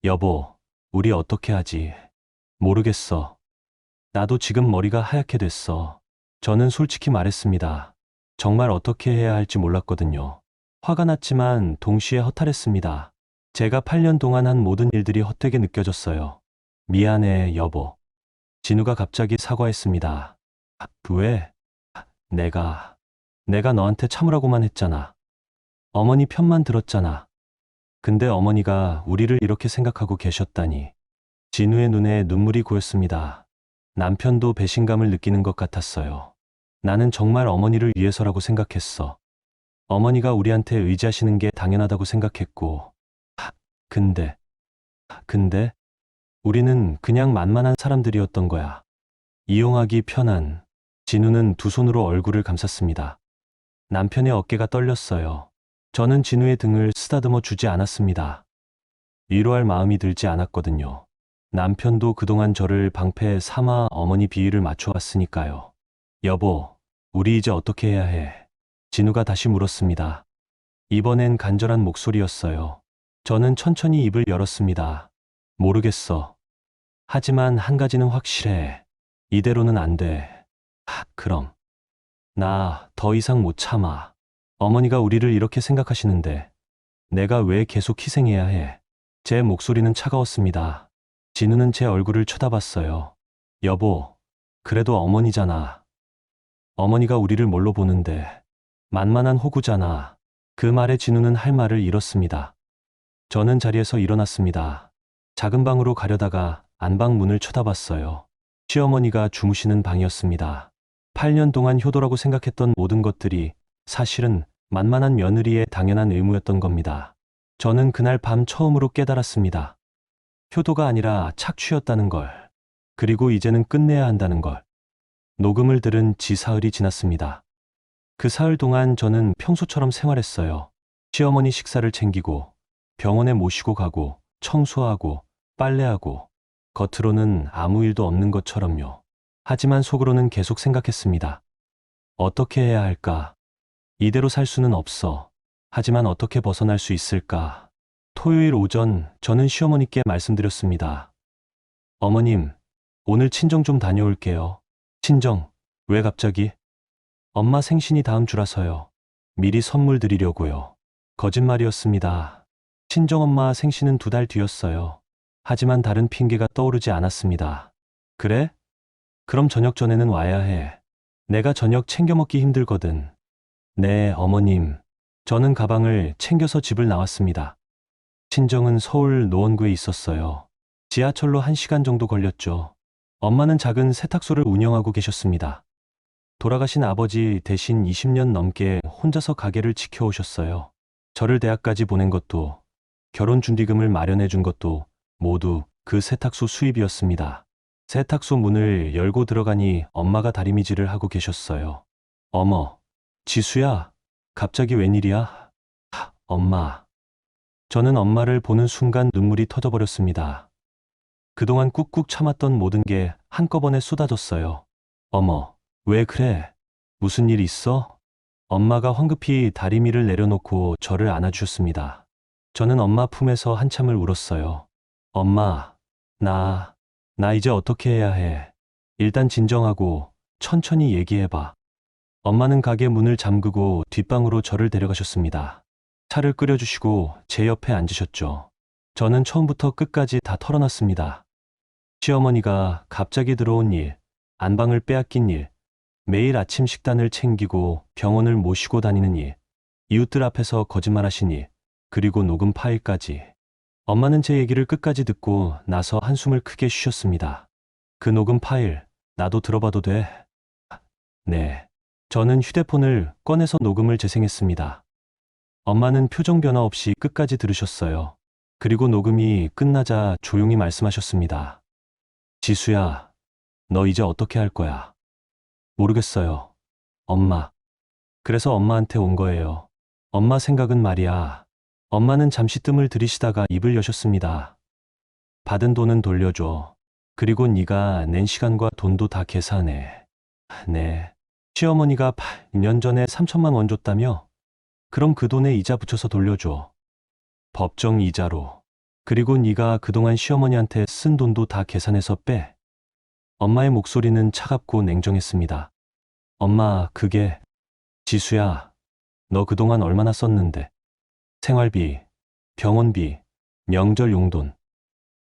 Speaker 2: 여보, 우리 어떻게 하지? 모르겠어. 나도 지금 머리가 하얗게 됐어. 저는 솔직히 말했습니다. 정말 어떻게 해야 할지 몰랐거든요. 화가 났지만 동시에 허탈했습니다. 제가 8년 동안 한 모든 일들이 헛되게 느껴졌어요. 미안해, 여보. 진우가 갑자기 사과했습니다. 왜? 내가 너한테 참으라고만 했잖아. 어머니 편만 들었잖아. 근데 어머니가 우리를 이렇게 생각하고 계셨다니. 진우의 눈에 눈물이 고였습니다. 남편도 배신감을 느끼는 것 같았어요. 나는 정말 어머니를 위해서라고 생각했어. 어머니가 우리한테 의지하시는 게 당연하다고 생각했고. 근데 우리는 그냥 만만한 사람들이었던 거야. 이용하기 편한. 진우는 두 손으로 얼굴을 감쌌습니다. 남편의 어깨가 떨렸어요. 저는 진우의 등을 쓰다듬어 주지 않았습니다. 위로할 마음이 들지 않았거든요. 남편도 그동안 저를 방패 삼아 어머니 비위를 맞춰왔으니까요. 여보, 우리 이제 어떻게 해야 해? 진우가 다시 물었습니다. 이번엔 간절한 목소리였어요. 저는 천천히 입을 열었습니다. 모르겠어. 하지만 한 가지는 확실해. 이대로는 안 돼. 그럼. 나 더 이상 못 참아. 어머니가 우리를 이렇게 생각하시는데 내가 왜 계속 희생해야 해? 제 목소리는 차가웠습니다. 진우는 제 얼굴을 쳐다봤어요. 여보, 그래도 어머니잖아. 어머니가 우리를 뭘로 보는데. 만만한 호구잖아. 그 말에 진우는 할 말을 잃었습니다. 저는 자리에서 일어났습니다. 작은 방으로 가려다가 안방 문을 쳐다봤어요. 시어머니가 주무시는 방이었습니다. 8년 동안 효도라고 생각했던 모든 것들이 사실은 만만한 며느리의 당연한 의무였던 겁니다. 저는 그날 밤 처음으로 깨달았습니다. 효도가 아니라 착취였다는 걸. 그리고 이제는 끝내야 한다는 걸. 녹음을 들은 지사흘이 지났습니다. 그 사흘 동안 저는 평소처럼 생활했어요. 시어머니 식사를 챙기고 병원에 모시고 가고 청소하고 빨래하고 겉으로는 아무 일도 없는 것처럼요. 하지만 속으로는 계속 생각했습니다. 어떻게 해야 할까? 이대로 살 수는 없어. 하지만 어떻게 벗어날 수 있을까? 토요일 오전 저는 시어머니께 말씀드렸습니다. 어머님, 오늘 친정 좀 다녀올게요. 친정, 왜 갑자기? 엄마 생신이 다음 주라서요. 미리 선물 드리려고요. 거짓말이었습니다. 친정엄마 생신은 2달 뒤였어요. 하지만 다른 핑계가 떠오르지 않았습니다. 그래? 그럼 저녁 전에는 와야 해. 내가 저녁 챙겨 먹기 힘들거든. 네, 어머님. 저는 가방을 챙겨서 집을 나왔습니다. 친정은 서울 노원구에 있었어요. 지하철로 1시간 정도 걸렸죠. 엄마는 작은 세탁소를 운영하고 계셨습니다. 돌아가신 아버지 대신 20년 넘게 혼자서 가게를 지켜오셨어요. 저를 대학까지 보낸 것도, 결혼 준비금을 마련해 준 것도 모두 그 세탁소 수입이었습니다. 세탁소 문을 열고 들어가니 엄마가 다리미질을 하고 계셨어요. 어머, 지수야, 갑자기 웬일이야? 엄마. 저는 엄마를 보는 순간 눈물이 터져버렸습니다. 그동안 꾹꾹 참았던 모든 게 한꺼번에 쏟아졌어요. 어머, 왜 그래? 무슨 일 있어? 엄마가 황급히 다리미를 내려놓고 저를 안아주셨습니다. 저는 엄마 품에서 한참을 울었어요. 엄마, 나 이제 어떻게 해야 해? 일단 진정하고 천천히 얘기해봐. 엄마는 가게 문을 잠그고 뒷방으로 저를 데려가셨습니다. 차를 끓여주시고 제 옆에 앉으셨죠. 저는 처음부터 끝까지 다 털어놨습니다. 시어머니가 갑자기 들어온 일, 안방을 빼앗긴 일, 매일 아침 식단을 챙기고 병원을 모시고 다니는 일, 이웃들 앞에서 거짓말하신 일, 그리고 녹음 파일까지. 엄마는 제 얘기를 끝까지 듣고 나서 한숨을 크게 쉬셨습니다. 그 녹음 파일, 나도 들어봐도 돼? 네. 저는 휴대폰을 꺼내서 녹음을 재생했습니다. 엄마는 표정 변화 없이 끝까지 들으셨어요. 그리고 녹음이 끝나자 조용히 말씀하셨습니다. 지수야, 너 이제 어떻게 할 거야? 모르겠어요. 엄마. 그래서 엄마한테 온 거예요. 엄마 생각은 말이야. 엄마는 잠시 뜸을 들이시다가 입을 여셨습니다. 받은 돈은 돌려줘. 그리고 네가 낸 시간과 돈도 다 계산해. 네. 시어머니가 8년 전에 3천만 원 줬다며? 그럼 그 돈에 이자 붙여서 돌려줘. 법정 이자로. 그리고 네가 그동안 시어머니한테 쓴 돈도 다 계산해서 빼. 엄마의 목소리는 차갑고 냉정했습니다. 엄마, 그게... 지수야, 너 그동안 얼마나 썼는데. 생활비, 병원비, 명절 용돈.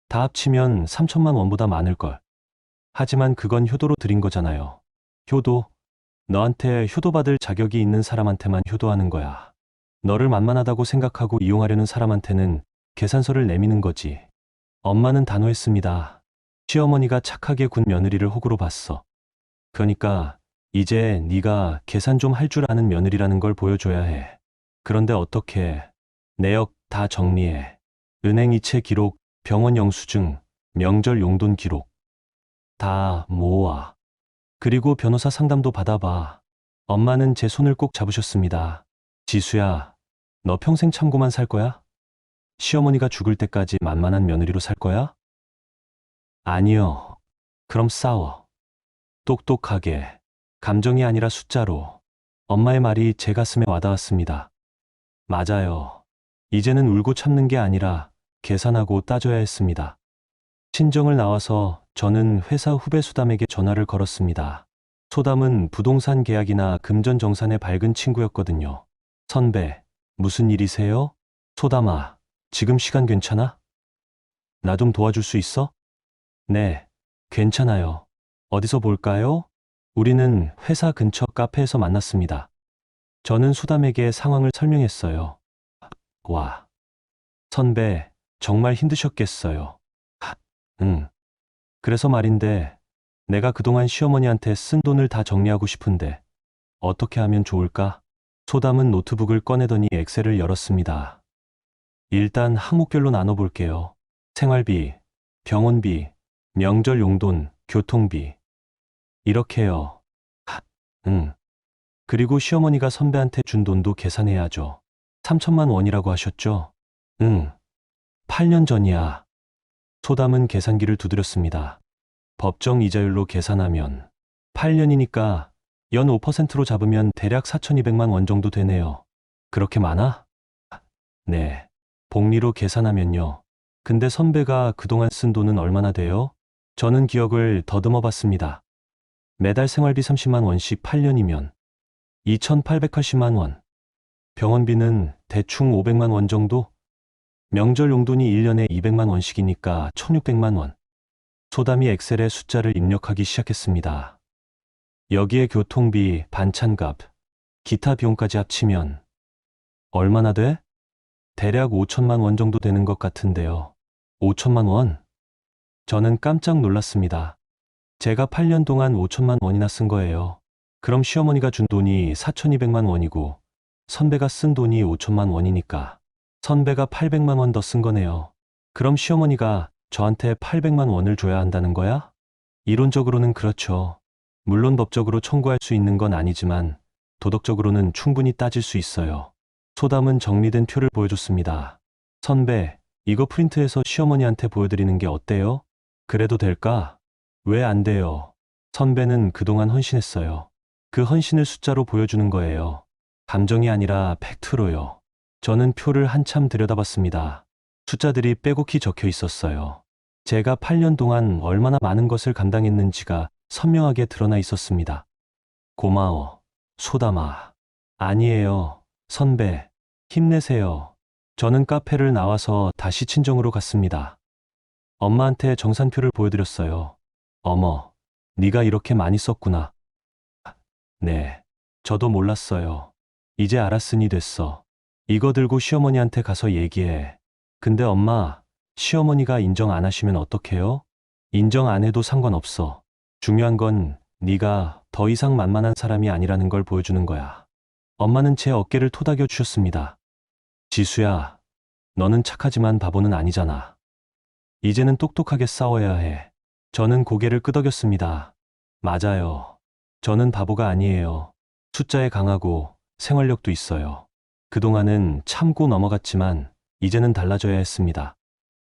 Speaker 2: 다 합치면 3천만 원보다 많을걸. 하지만 그건 효도로 드린 거잖아요. 효도? 너한테 효도받을 자격이 있는 사람한테만 효도하는 거야. 너를 만만하다고 생각하고 이용하려는 사람한테는 계산서를 내미는 거지. 엄마는 단호했습니다. 시어머니가 착하게 군 며느리를 호구로 봤어. 그러니까 이제 네가 계산 좀 할 줄 아는 며느리라는 걸 보여줘야 해. 그런데 어떻게? 내역 다 정리해. 은행 이체 기록, 병원 영수증, 명절 용돈 기록. 다 모아. 그리고 변호사 상담도 받아봐. 엄마는 제 손을 꼭 잡으셨습니다. 지수야, 너 평생 참고만 살 거야? 시어머니가 죽을 때까지 만만한 며느리로 살 거야? 아니요. 그럼 싸워. 똑똑하게. 감정이 아니라 숫자로. 엄마의 말이 제 가슴에 와닿았습니다. 맞아요. 이제는 울고 참는 게 아니라 계산하고 따져야 했습니다. 친정을 나와서 저는 회사 후배 수담에게 전화를 걸었습니다. 소담은 부동산 계약이나 금전정산에 밝은 친구였거든요. 선배, 무슨 일이세요? 소담아, 지금 시간 괜찮아? 나 좀 도와줄 수 있어? 네, 괜찮아요. 어디서 볼까요? 우리는 회사 근처 카페에서 만났습니다. 저는 소담에게 상황을 설명했어요. 와, 선배, 정말 힘드셨겠어요. 응. 그래서 말인데, 내가 그동안 시어머니한테 쓴 돈을 다 정리하고 싶은데, 어떻게 하면 좋을까? 소담은 노트북을 꺼내더니 엑셀을 열었습니다. 일단 항목별로 나눠볼게요. 생활비, 병원비, 명절 용돈, 교통비. 이렇게요. 응. 그리고 시어머니가 선배한테 준 돈도 계산해야죠. 3천만 원이라고 하셨죠? 응. 8년 전이야. 소담은 계산기를 두드렸습니다. 법정 이자율로 계산하면 8년이니까 연 5%로 잡으면 대략 4,200만 원 정도 되네요. 그렇게 많아? 네. 복리로 계산하면요. 근데 선배가 그동안 쓴 돈은 얼마나 돼요? 저는 기억을 더듬어 봤습니다. 매달 생활비 30만 원씩 8년이면 2,880만 원. 병원비는 대충 500만 원 정도? 명절 용돈이 1년에 200만 원씩이니까 1,600만 원. 소담이 엑셀에 숫자를 입력하기 시작했습니다. 여기에 교통비, 반찬값, 기타 비용까지 합치면 얼마나 돼? 대략 5천만 원 정도 되는 것 같은데요. 5천만 원? 저는 깜짝 놀랐습니다. 제가 8년 동안 5천만 원이나 쓴 거예요. 그럼 시어머니가 준 돈이 4,200만 원이고 선배가 쓴 돈이 5천만 원이니까 선배가 800만 원 더 쓴 거네요. 그럼 시어머니가 저한테 800만 원을 줘야 한다는 거야? 이론적으로는 그렇죠. 물론 법적으로 청구할 수 있는 건 아니지만 도덕적으로는 충분히 따질 수 있어요. 소담은 정리된 표를 보여줬습니다. 선배, 이거 프린트해서 시어머니한테 보여드리는 게 어때요? 그래도 될까? 왜 안 돼요? 선배는 그동안 헌신했어요. 그 헌신을 숫자로 보여주는 거예요. 감정이 아니라 팩트로요. 저는 표를 한참 들여다봤습니다. 숫자들이 빼곡히 적혀 있었어요. 제가 8년 동안 얼마나 많은 것을 감당했는지가 선명하게 드러나 있었습니다. 고마워, 소담아. 아니에요, 선배. 힘내세요. 저는 카페를 나와서 다시 친정으로 갔습니다. 엄마한테 정산표를 보여드렸어요. 어머, 네가 이렇게 많이 썼구나. 네, 저도 몰랐어요. 이제 알았으니 됐어. 이거 들고 시어머니한테 가서 얘기해. 근데 엄마, 시어머니가 인정 안 하시면 어떡해요? 인정 안 해도 상관없어. 중요한 건 네가 더 이상 만만한 사람이 아니라는 걸 보여주는 거야. 엄마는 제 어깨를 토닥여 주셨습니다. 지수야, 너는 착하지만 바보는 아니잖아. 이제는 똑똑하게 싸워야 해. 저는 고개를 끄덕였습니다. 맞아요. 저는 바보가 아니에요. 숫자에 강하고 생활력도 있어요. 그동안은 참고 넘어갔지만 이제는 달라져야 했습니다.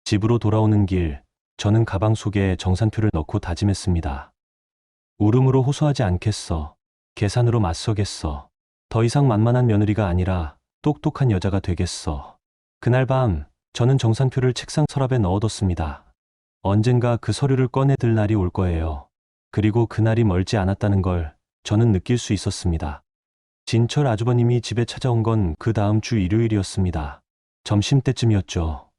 Speaker 2: 집으로 돌아오는 길, 저는 가방 속에 정산표를 넣고 다짐했습니다. 울음으로 호소하지 않겠어. 계산으로 맞서겠어. 더 이상 만만한 며느리가 아니라 똑똑한 여자가 되겠어. 그날 밤, 저는 정산표를 책상 서랍에 넣어뒀습니다. 언젠가 그 서류를 꺼내들 날이 올 거예요. 그리고 그날이 멀지 않았다는 걸 저는 느낄 수 있었습니다. 진철 아주버님이 집에 찾아온 건 그 다음 주 일요일이었습니다. 점심때쯤이었죠.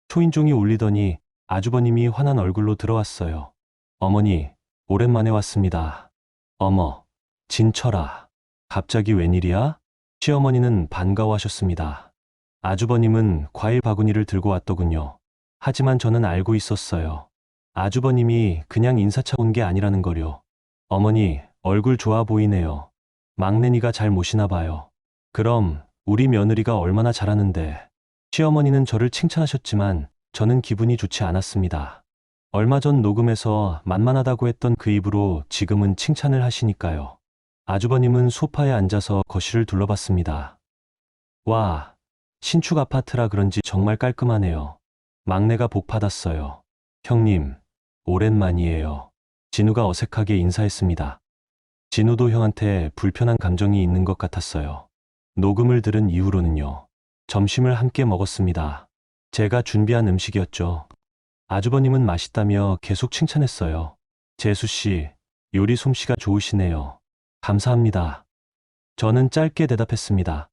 Speaker 2: 초인종이 울리더니 아주버님이 환한 얼굴로 들어왔어요. 어머니, 오랜만에 왔습니다. 어머, 진철아, 갑자기 웬일이야? 시어머니는 반가워하셨습니다. 아주버님은 과일 바구니를 들고 왔더군요. 하지만 저는 알고 있었어요. 아주버님이 그냥 인사차 온 게 아니라는 거요. 어머니, 얼굴 좋아 보이네요. 막내니가 잘 모시나 봐요. 그럼 우리 며느리가 얼마나 잘하는데. 시어머니는 저를 칭찬하셨지만 저는 기분이 좋지 않았습니다. 얼마 전 녹음에서 만만하다고 했던 그 입으로 지금은 칭찬을 하시니까요. 아주버님은 소파에 앉아서 거실을 둘러봤습니다. 와, 신축 아파트라 그런지 정말 깔끔하네요. 막내가 복 받았어요. 형님, 오랜만이에요. 진우가 어색하게 인사했습니다. 진우도 형한테 불편한 감정이 있는 것 같았어요. 녹음을 들은 이후로는요. 점심을 함께 먹었습니다. 제가 준비한 음식이었죠. 아주버님은 맛있다며 계속 칭찬했어요. 재수씨, 요리 솜씨가 좋으시네요. 감사합니다. 저는 짧게 대답했습니다.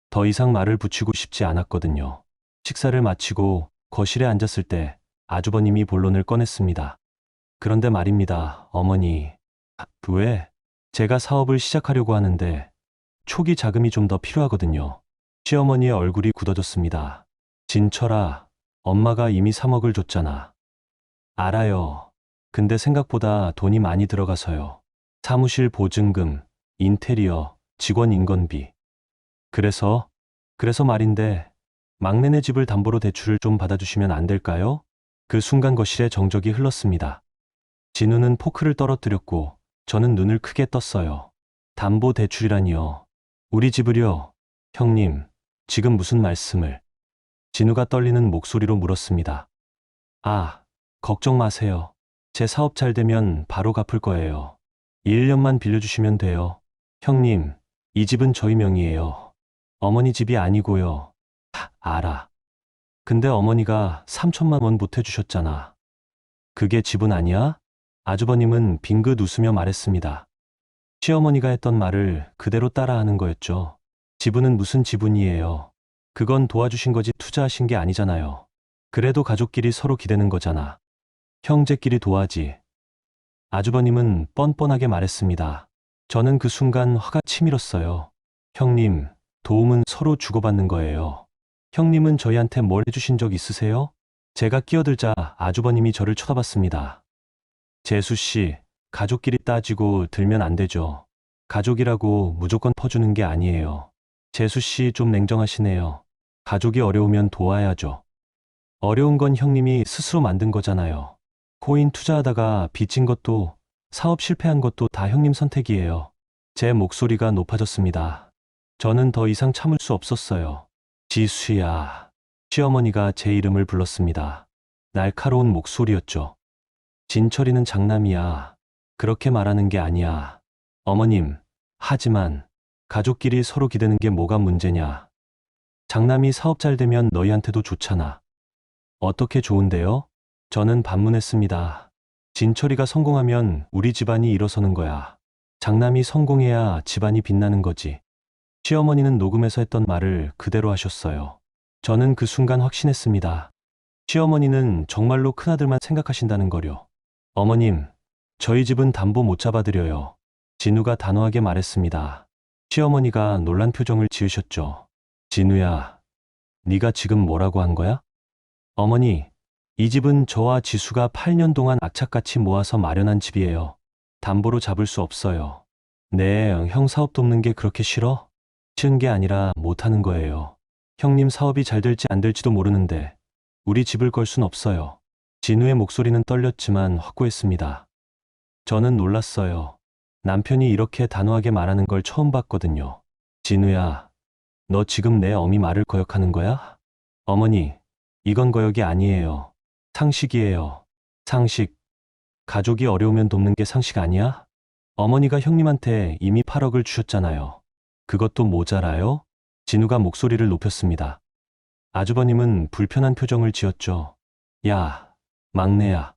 Speaker 2: 더 이상 말을 붙이고 싶지 않았거든요. 식사를 마치고 거실에 앉았을 때 아주버님이 본론을 꺼냈습니다. 그런데 말입니다, 어머니. 왜? 제가 사업을 시작하려고 하는데 초기 자금이 좀 더 필요하거든요. 시어머니의 얼굴이 굳어졌습니다. 진철아, 엄마가 이미 3억을 줬잖아. 알아요. 근데 생각보다 돈이 많이 들어가서요. 사무실 보증금, 인테리어, 직원 인건비. 그래서 말인데, 막내네 집을 담보로 대출을 좀 받아주시면 안 될까요? 그 순간 거실에 정적이 흘렀습니다. 진우는 포크를 떨어뜨렸고, 저는 눈을 크게 떴어요. 담보 대출이라니요. 우리 집을요. 형님, 지금 무슨 말씀을? 진우가 떨리는 목소리로 물었습니다. 아, 걱정 마세요. 제 사업 잘 되면 바로 갚을 거예요. 1년만 빌려주시면 돼요. 형님, 이 집은 저희 명의예요. 어머니 집이 아니고요. 알아. 근데 어머니가 3천만 원 보태주셨잖아. 그게 지분 아니야? 아주버님은 빙긋 웃으며 말했습니다. 시어머니가 했던 말을 그대로 따라하는 거였죠. 지분은 무슨 지분이에요. 그건 도와주신 거지 투자하신 게 아니잖아요. 그래도 가족끼리 서로 기대는 거잖아. 형제끼리 도와지. 아주버님은 뻔뻔하게 말했습니다. 저는 그 순간 화가 치밀었어요. 형님, 도움은 서로 주고받는 거예요. 형님은 저희한테 뭘 해주신 적 있으세요? 제가 끼어들자 아주버님이 저를 쳐다봤습니다. 재수 씨, 가족끼리 따지고 들면 안 되죠. 가족이라고 무조건 퍼주는 게 아니에요. 재수 씨 좀 냉정하시네요. 가족이 어려우면 도와야죠. 어려운 건 형님이 스스로 만든 거잖아요. 코인 투자하다가 빚진 것도 사업 실패한 것도 다 형님 선택이에요. 제 목소리가 높아졌습니다. 저는 더 이상 참을 수 없었어요. 지수야. 시어머니가 제 이름을 불렀습니다. 날카로운 목소리였죠. 진철이는 장남이야. 그렇게 말하는 게 아니야. 어머님, 하지만 가족끼리 서로 기대는 게 뭐가 문제냐. 장남이 사업 잘 되면 너희한테도 좋잖아. 어떻게 좋은데요? 저는 반문했습니다. 진철이가 성공하면 우리 집안이 일어서는 거야. 장남이 성공해야 집안이 빛나는 거지. 시어머니는 녹음해서 했던 말을 그대로 하셨어요. 저는 그 순간 확신했습니다. 시어머니는 정말로 큰아들만 생각하신다는 거요. 어머님, 저희 집은 담보 못 잡아드려요. 진우가 단호하게 말했습니다. 시어머니가 놀란 표정을 지으셨죠. 진우야, 네가 지금 뭐라고 한 거야? 어머니, 이 집은 저와 지수가 8년 동안 악착같이 모아서 마련한 집이에요. 담보로 잡을 수 없어요. 네, 형 사업 돕는 게 그렇게 싫어? 싫은 게 아니라 못하는 거예요. 형님 사업이 잘 될지 안 될지도 모르는데 우리 집을 걸 순 없어요. 진우의 목소리는 떨렸지만 확고했습니다. 저는 놀랐어요. 남편이 이렇게 단호하게 말하는 걸 처음 봤거든요. 진우야, 너 지금 내 어미 말을 거역하는 거야? 어머니, 이건 거역이 아니에요. 상식이에요. 상식. 가족이 어려우면 돕는 게 상식 아니야? 어머니가 형님한테 이미 8억을 주셨잖아요. 그것도 모자라요? 진우가 목소리를 높였습니다. 아주버님은 불편한 표정을 지었죠. 야, 막내야.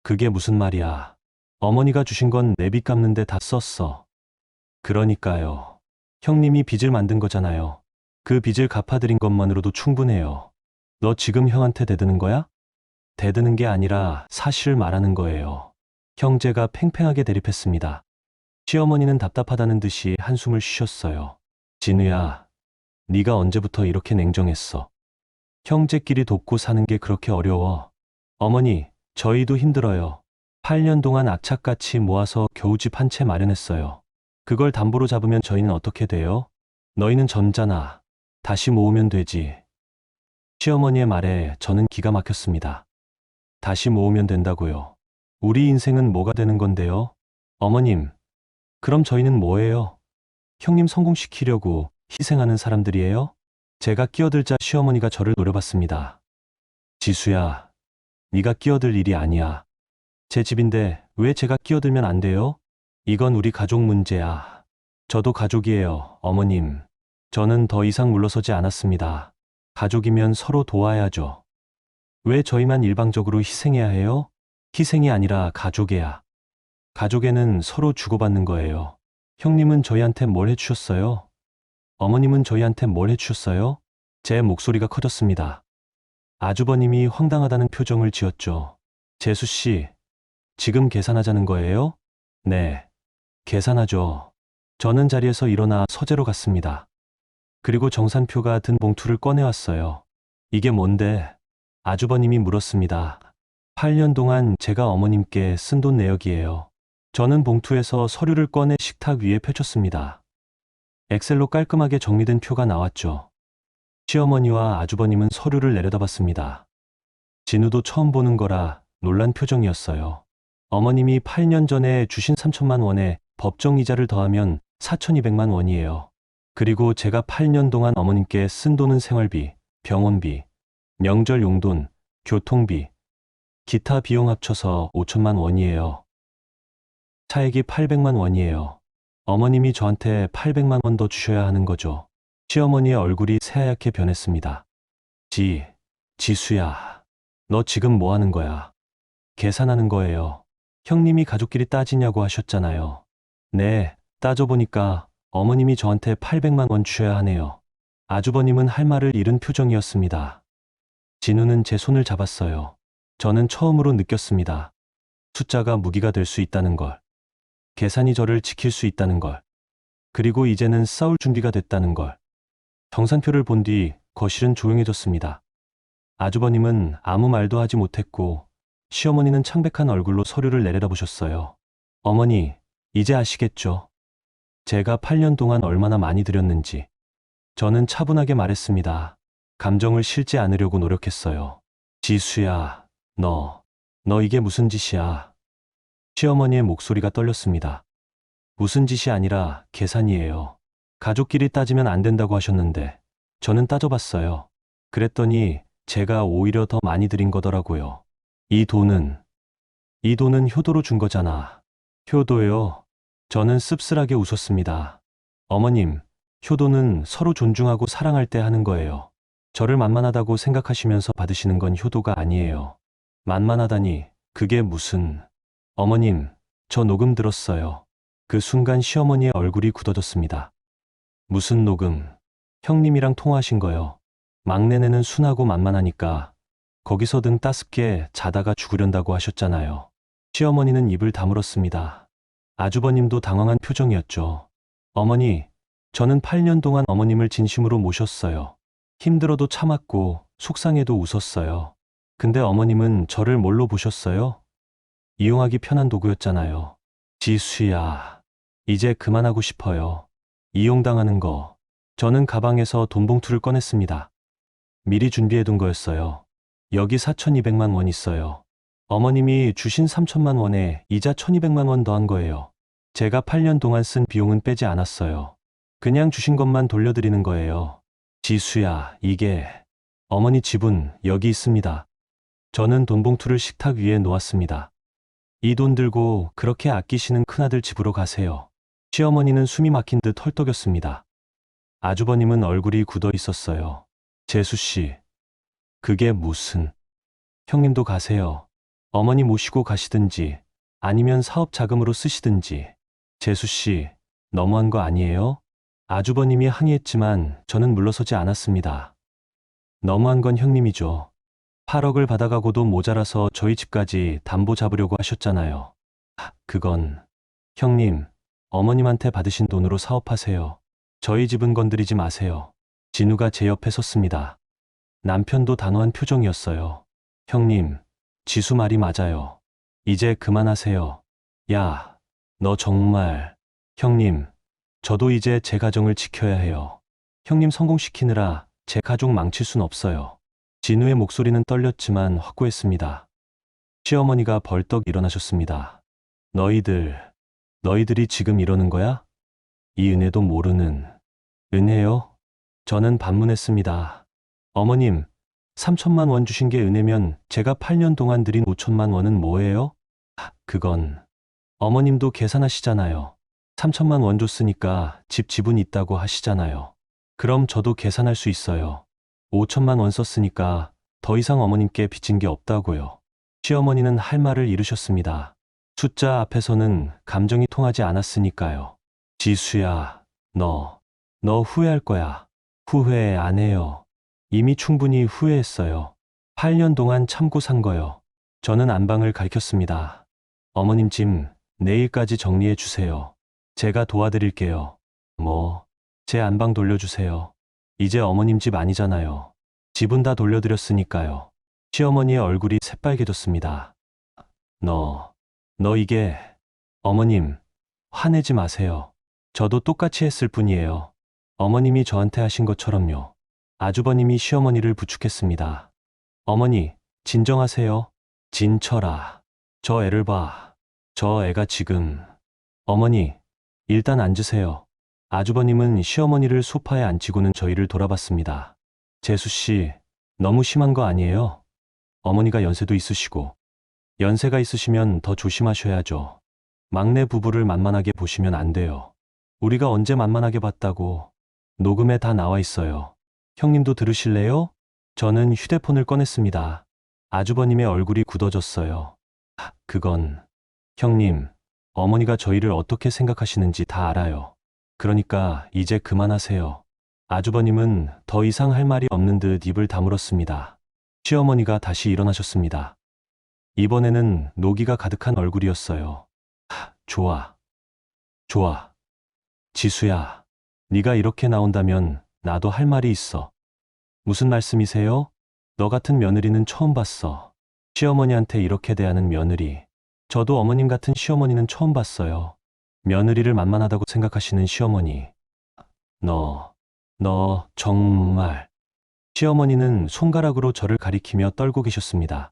Speaker 2: 그게 무슨 말이야. 어머니가 주신 건 내 빚 갚는데 다 썼어. 그러니까요. 형님이 빚을 만든 거잖아요. 그 빚을 갚아드린 것만으로도 충분해요. 너 지금 형한테 대드는 거야? 대드는 게 아니라 사실을 말하는 거예요. 형제가 팽팽하게 대립했습니다. 시어머니는 답답하다는 듯이 한숨을 쉬셨어요. 진우야, 네가 언제부터 이렇게 냉정했어? 형제끼리 돕고 사는 게 그렇게 어려워. 어머니, 저희도 힘들어요. 8년 동안 악착같이 모아서 겨우 집 한 채 마련했어요. 그걸 담보로 잡으면 저희는 어떻게 돼요? 너희는 점잖아. 다시 모으면 되지. 시어머니의 말에 저는 기가 막혔습니다. 다시 모으면 된다고요. 우리 인생은 뭐가 되는 건데요? 어머님, 그럼 저희는 뭐예요? 형님 성공시키려고 희생하는 사람들이에요? 제가 끼어들자 시어머니가 저를 노려봤습니다. 지수야, 네가 끼어들 일이 아니야. 제 집인데 왜 제가 끼어들면 안 돼요? 이건 우리 가족 문제야. 저도 가족이에요, 어머님. 저는 더 이상 물러서지 않았습니다. 가족이면 서로 도와야죠. 왜 저희만 일방적으로 희생해야 해요? 희생이 아니라 가족애야. 가족에는 서로 주고받는 거예요. 형님은 저희한테 뭘 해주셨어요? 어머님은 저희한테 뭘 해주셨어요? 제 목소리가 커졌습니다. 아주버님이 황당하다는 표정을 지었죠. 재수씨, 지금 계산하자는 거예요? 네, 계산하죠. 저는 자리에서 일어나 서재로 갔습니다. 그리고 정산표가 든 봉투를 꺼내왔어요. 이게 뭔데? 아주버님이 물었습니다. 8년 동안 제가 어머님께 쓴 돈 내역이에요. 저는 봉투에서 서류를 꺼내 식탁 위에 펼쳤습니다. 엑셀로 깔끔하게 정리된 표가 나왔죠. 시어머니와 아주버님은 서류를 내려다봤습니다. 진우도 처음 보는 거라 놀란 표정이었어요. 어머님이 8년 전에 주신 3천만 원에 법정 이자를 더하면 4,200만 원이에요. 그리고 제가 8년 동안 어머님께 쓴 돈은 생활비, 병원비, 명절 용돈, 교통비, 기타 비용 합쳐서 5천만 원이에요. 차액이 800만 원이에요. 어머님이 저한테 800만 원 더 주셔야 하는 거죠. 시어머니의 얼굴이 새하얗게 변했습니다. 지수야. 너 지금 뭐 하는 거야? 계산하는 거예요. 형님이 가족끼리 따지냐고 하셨잖아요. 네, 따져보니까 어머님이 저한테 800만 원 주셔야 하네요. 아주버님은 할 말을 잃은 표정이었습니다. 진우는 제 손을 잡았어요. 저는 처음으로 느꼈습니다. 숫자가 무기가 될 수 있다는 걸. 계산이 저를 지킬 수 있다는 걸. 그리고 이제는 싸울 준비가 됐다는 걸. 정산표를 본 뒤 거실은 조용해졌습니다. 아주버님은 아무 말도 하지 못했고 시어머니는 창백한 얼굴로 서류를 내려다보셨어요. 어머니, 이제 아시겠죠? 제가 8년 동안 얼마나 많이 드렸는지. 저는 차분하게 말했습니다. 감정을 실지 않으려고 노력했어요. 지수야, 너 이게 무슨 짓이야? 시어머니의 목소리가 떨렸습니다. 무슨 짓이 아니라 계산이에요. 가족끼리 따지면 안 된다고 하셨는데 저는 따져봤어요. 그랬더니 제가 오히려 더 많이 드린 거더라고요. 이 돈은 효도로 준 거잖아. 효도요? 저는 씁쓸하게 웃었습니다. 어머님, 효도는 서로 존중하고 사랑할 때 하는 거예요. 저를 만만하다고 생각하시면서 받으시는 건 효도가 아니에요. 만만하다니, 그게 무슨... 어머님, 저 녹음 들었어요. 그 순간 시어머니의 얼굴이 굳어졌습니다. 무슨 녹음? 형님이랑 통화하신 거요. 막내네는 순하고 만만하니까 거기서든 따숩게 자다가 죽으련다고 하셨잖아요. 시어머니는 입을 다물었습니다. 아주버님도 당황한 표정이었죠. 어머니, 저는 8년 동안 어머님을 진심으로 모셨어요. 힘들어도 참았고 속상해도 웃었어요. 근데 어머님은 저를 뭘로 보셨어요? 이용하기 편한 도구였잖아요. 지수야, 이제 그만하고 싶어요. 이용당하는 거. 저는 가방에서 돈 봉투를 꺼냈습니다. 미리 준비해둔 거였어요. 여기 4,200만 원 있어요. 어머님이 주신 3천만 원에 이자 1,200만 원 더한 거예요. 제가 8년 동안 쓴 비용은 빼지 않았어요. 그냥 주신 것만 돌려드리는 거예요. 지수야, 이게... 어머니 지분 여기 있습니다. 저는 돈 봉투를 식탁 위에 놓았습니다. 이 돈 들고 그렇게 아끼시는 큰아들 집으로 가세요. 시어머니는 숨이 막힌 듯 헐떡였습니다. 아주버님은 얼굴이 굳어 있었어요. 재수씨, 그게 무슨... 형님도 가세요. 어머니 모시고 가시든지 아니면 사업 자금으로 쓰시든지. 재수씨, 너무한 거 아니에요? 아주버님이 항의했지만 저는 물러서지 않았습니다. 너무한 건 형님이죠. 8억을 받아가고도 모자라서 저희 집까지 담보 잡으려고 하셨잖아요. 그건... 형님, 어머님한테 받으신 돈으로 사업하세요. 저희 집은 건드리지 마세요. 진우가 제 옆에 섰습니다. 남편도 단호한 표정이었어요. 형님, 지수 말이 맞아요. 이제 그만하세요. 야, 너 정말... 형님, 저도 이제 제 가정을 지켜야 해요. 형님 성공시키느라 제 가족 망칠 순 없어요. 진우의 목소리는 떨렸지만 확고했습니다. 시어머니가 벌떡 일어나셨습니다. 너희들이 지금 이러는 거야? 이 은혜도 모르는... 은혜요? 저는 반문했습니다. 어머님, 3천만 원 주신 게 은혜면 제가 8년 동안 드린 5천만 원은 뭐예요? 그건... 어머님도 계산하시잖아요. 3천만 원 줬으니까 집 지분 있다고 하시잖아요. 그럼 저도 계산할 수 있어요. 5천만 원 썼으니까 더 이상 어머님께 빚진 게 없다고요. 시어머니는 할 말을 잃으셨습니다. 숫자 앞에서는 감정이 통하지 않았으니까요. 지수야, 너 후회할 거야. 후회 안 해요. 이미 충분히 후회했어요. 8년 동안 참고 산 거요. 저는 안방을 가리켰습니다. 어머님 짐 내일까지 정리해 주세요. 제가 도와드릴게요. 제 안방 돌려주세요. 이제 어머님 집 아니잖아요. 집은 다 돌려드렸으니까요. 시어머니의 얼굴이 새빨개졌습니다. 너 이게, 어머님, 화내지 마세요. 저도 똑같이 했을 뿐이에요. 어머님이 저한테 하신 것처럼요. 아주버님이 시어머니를 부축했습니다. 어머니, 진정하세요. 진철아, 저 애를 봐. 저 애가 지금. 어머니, 일단 앉으세요. 아주버님은 시어머니를 소파에 앉히고는 저희를 돌아봤습니다. 재수 씨, 너무 심한 거 아니에요? 어머니가 연세도 있으시고. 연세가 있으시면 더 조심하셔야죠. 막내 부부를 만만하게 보시면 안 돼요. 우리가 언제 만만하게 봤다고. 녹음에 다 나와 있어요. 형님도 들으실래요? 저는 휴대폰을 꺼냈습니다. 아주버님의 얼굴이 굳어졌어요. 그건, 형님, 어머니가 저희를 어떻게 생각하시는지 다 알아요. 그러니까 이제 그만하세요. 아주버님은 더 이상 할 말이 없는 듯 입을 다물었습니다. 시어머니가 다시 일어나셨습니다. 이번에는 노기가 가득한 얼굴이었어요. 좋아. 지수야, 네가 이렇게 나온다면 나도 할 말이 있어. 무슨 말씀이세요? 너 같은 며느리는 처음 봤어. 시어머니한테 이렇게 대하는 며느리. 저도 어머님 같은 시어머니는 처음 봤어요. 며느리를 만만하다고 생각하시는 시어머니. 너 정말. 시어머니는 손가락으로 저를 가리키며 떨고 계셨습니다.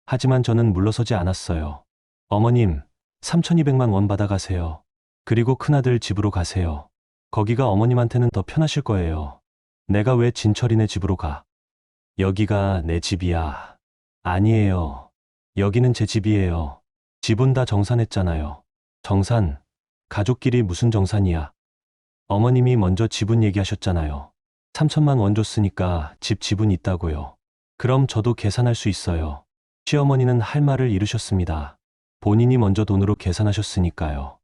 Speaker 2: 하지만 저는 물러서지 않았어요. 어머님, 3,200만 원 받아가세요. 그리고 큰아들 집으로 가세요. 거기가 어머님한테는 더 편하실 거예요. 내가 왜 진철이네 집으로 가? 여기가 내 집이야. 아니에요. 여기는 제 집이에요. 집은 다 정산했잖아요. 정산? 가족끼리 무슨 정산이야? 어머님이 먼저 지분 얘기하셨잖아요. 3천만 원 줬으니까 집 지분 있다고요. 그럼 저도 계산할 수 있어요. 시어머니는 할 말을 잃으셨습니다. 본인이 먼저 돈으로 계산하셨으니까요.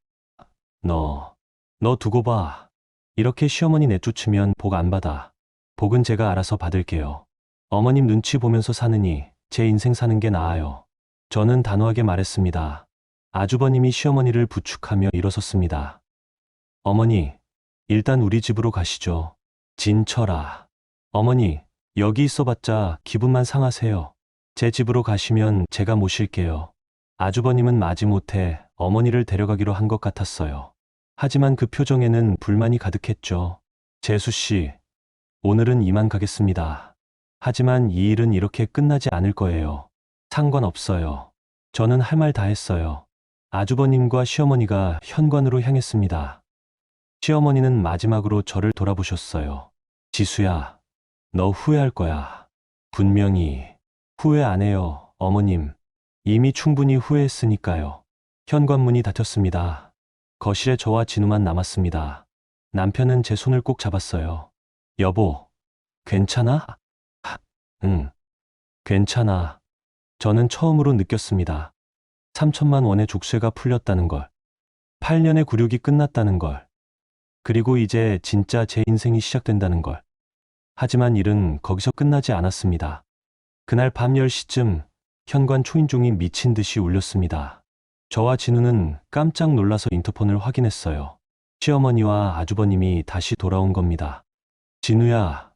Speaker 2: 너 두고 봐. 이렇게 시어머니 내쫓으면 복 안 받아. 복은 제가 알아서 받을게요. 어머님 눈치 보면서 사느니 제 인생 사는 게 나아요. 저는 단호하게 말했습니다. 아주버님이 시어머니를 부축하며 일어섰습니다. 어머니, 일단 우리 집으로 가시죠. 진철아. 어머니, 여기 있어봤자 기분만 상하세요. 제 집으로 가시면 제가 모실게요. 아주버님은 마지못해 어머니를 데려가기로 한 것 같았어요. 하지만 그 표정에는 불만이 가득했죠. 재수 씨, 오늘은 이만 가겠습니다. 하지만 이 일은 이렇게 끝나지 않을 거예요. 상관없어요. 저는 할 말 다 했어요. 아주버님과 시어머니가 현관으로 향했습니다. 시어머니는 마지막으로 저를 돌아보셨어요. 지수야, 너 후회할 거야. 분명히. 후회 안 해요, 어머님. 이미 충분히 후회했으니까요. 현관문이 닫혔습니다. 거실에 저와 진우만 남았습니다. 남편은 제 손을 꼭 잡았어요. 여보, 괜찮아? 응, 괜찮아. 저는 처음으로 느꼈습니다. 3천만 원의 족쇄가 풀렸다는 걸. 8년의 굴욕이 끝났다는 걸. 그리고 이제 진짜 제 인생이 시작된다는 걸. 하지만 일은 거기서 끝나지 않았습니다. 그날 밤 10시쯤 현관 초인종이 미친 듯이 울렸습니다. 저와 진우는 깜짝 놀라서 인터폰을 확인했어요. 시어머니와 아주버님이 다시 돌아온 겁니다. 진우야,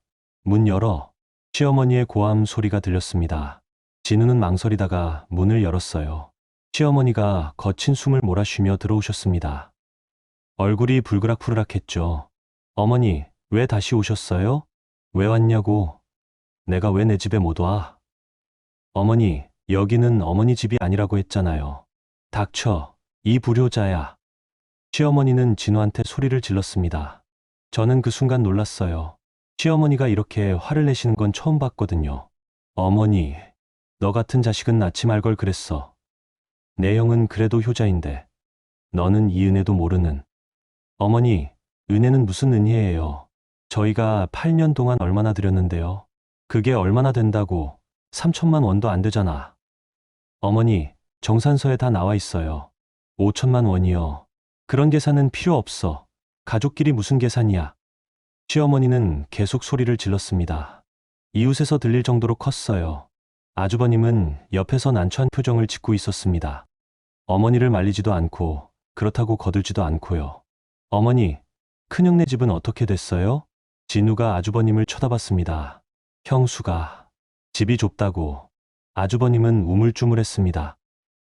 Speaker 2: 문 열어. 시어머니의 고함 소리가 들렸습니다. 진우는 망설이다가 문을 열었어요. 시어머니가 거친 숨을 몰아쉬며 들어오셨습니다. 얼굴이 불그락푸르락했죠. 어머니, 왜 다시 오셨어요? 왜 왔냐고. 내가 왜 내 집에 못 와? 어머니, 여기는 어머니 집이 아니라고 했잖아요. 닥쳐, 이 불효자야. 시어머니는 진우한테 소리를 질렀습니다. 저는 그 순간 놀랐어요. 시어머니가 이렇게 화를 내시는 건 처음 봤거든요. 어머니, 너 같은 자식은 낳지 말 걸 그랬어. 내 형은 그래도 효자인데 너는 이 은혜도 모르는. 어머니, 은혜는 무슨 은혜예요. 저희가 8년 동안 얼마나 드렸는데요. 그게 얼마나 된다고. 3천만 원도 안 되잖아. 어머니, 정산서에 다 나와 있어요. 5천만 원이요. 그런 계산은 필요 없어. 가족끼리 무슨 계산이야. 시어머니는 계속 소리를 질렀습니다. 이웃에서 들릴 정도로 컸어요. 아주버님은 옆에서 난처한 표정을 짓고 있었습니다. 어머니를 말리지도 않고 그렇다고 거들지도 않고요. 어머니, 큰형네 집은 어떻게 됐어요? 진우가 아주버님을 쳐다봤습니다. 형수가 집이 좁다고. 아주버님은 우물쭈물했습니다.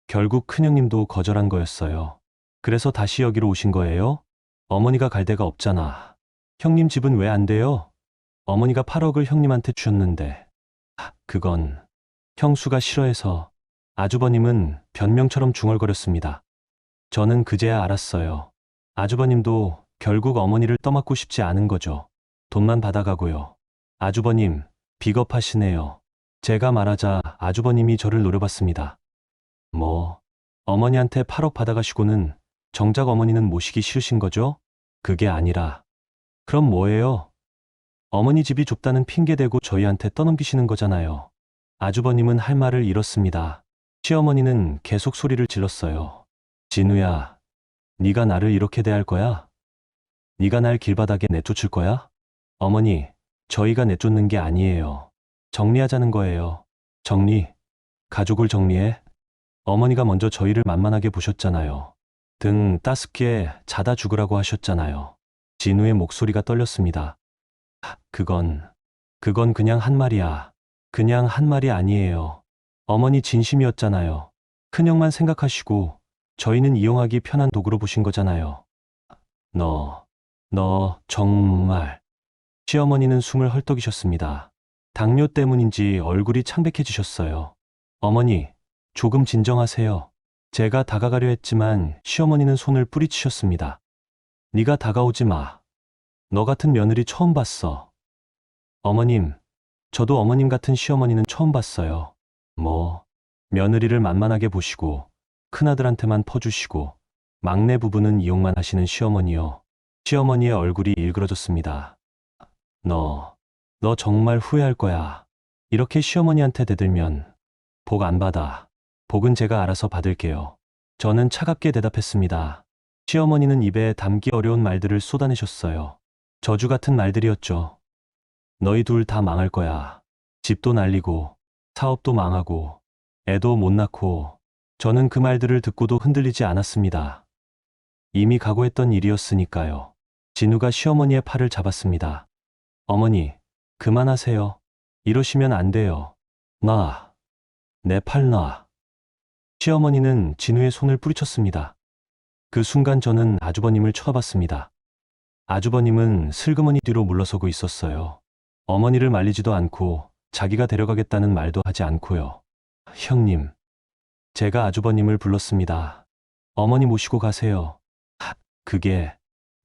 Speaker 2: 결국 큰형님도 거절한 거였어요. 그래서 다시 여기로 오신 거예요? 어머니가 갈 데가 없잖아. 형님 집은 왜 안 돼요? 어머니가 8억을 형님한테 주셨는데. 그건 형수가 싫어해서. 아주버님은 변명처럼 중얼거렸습니다. 저는 그제야 알았어요. 아주버님도 결국 어머니를 떠맡고 싶지 않은 거죠. 돈만 받아가고요. 아주버님, 비겁하시네요. 제가 말하자 아주버님이 저를 노려봤습니다. 뭐, 어머니한테 8억 받아가시고는 정작 어머니는 모시기 싫으신 거죠? 그게 아니라. 그럼 뭐예요? 어머니 집이 좁다는 핑계 대고 저희한테 떠넘기시는 거잖아요. 아주버님은 할 말을 잃었습니다. 시어머니는 계속 소리를 질렀어요. 진우야, 네가 나를 이렇게 대할 거야? 네가 날 길바닥에 내쫓을 거야? 어머니, 저희가 내쫓는 게 아니에요. 정리하자는 거예요. 정리? 가족을 정리해? 어머니가 먼저 저희를 만만하게 보셨잖아요. 등 따숩게 자다 죽으라고 하셨잖아요. 진우의 목소리가 떨렸습니다. 그건 그냥 한 말이야. 그냥 한 말이 아니에요. 어머니 진심이었잖아요. 큰형만 생각하시고 저희는 이용하기 편한 도구로 보신 거잖아요. 너 정말. 시어머니는 숨을 헐떡이셨습니다. 당뇨 때문인지 얼굴이 창백해지셨어요. 어머니, 조금 진정하세요. 제가 다가가려 했지만 시어머니는 손을 뿌리치셨습니다. 네가 다가오지 마. 너 같은 며느리 처음 봤어. 어머님, 저도 어머님 같은 시어머니는 처음 봤어요. 며느리를 만만하게 보시고 큰아들한테만 퍼주시고 막내 부부는 이용만 하시는 시어머니요. 시어머니의 얼굴이 일그러졌습니다. 너 정말 후회할 거야. 이렇게 시어머니한테 대들면 복 안 받아. 복은 제가 알아서 받을게요. 저는 차갑게 대답했습니다. 시어머니는 입에 담기 어려운 말들을 쏟아내셨어요. 저주 같은 말들이었죠. 너희 둘 다 망할 거야. 집도 날리고 사업도 망하고 애도 못 낳고. 저는 그 말들을 듣고도 흔들리지 않았습니다. 이미 각오했던 일이었으니까요. 진우가 시어머니의 팔을 잡았습니다. 어머니, 그만하세요. 이러시면 안 돼요. 내 팔 놔. 시어머니는 진우의 손을 뿌리쳤습니다. 그 순간 저는 아주버님을 쳐다봤습니다. 아주버님은 슬그머니 뒤로 물러서고 있었어요. 어머니를 말리지도 않고 자기가 데려가겠다는 말도 하지 않고요. 형님. 제가 아주버님을 불렀습니다. 어머니 모시고 가세요. 그게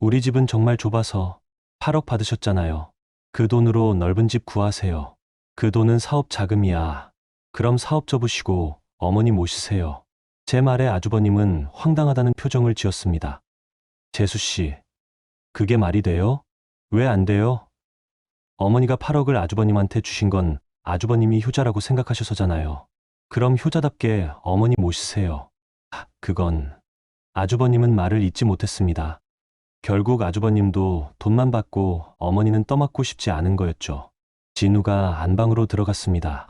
Speaker 2: 우리 집은 정말 좁아서 8억 받으셨잖아요. 그 돈으로 넓은 집 구하세요. 그 돈은 사업 자금이야. 그럼 사업 접으시고 어머니 모시세요. 제 말에 아주버님은 황당하다는 표정을 지었습니다. 재수 씨, 그게 말이 돼요? 왜 안 돼요? 어머니가 8억을 아주버님한테 주신 건 아주버님이 효자라고 생각하셔서잖아요. 그럼 효자답게 어머니 모시세요. 그건. 아주버님은 말을 잇지 못했습니다. 결국 아주버님도 돈만 받고 어머니는 떠맡고 싶지 않은 거였죠. 진우가 안방으로 들어갔습니다.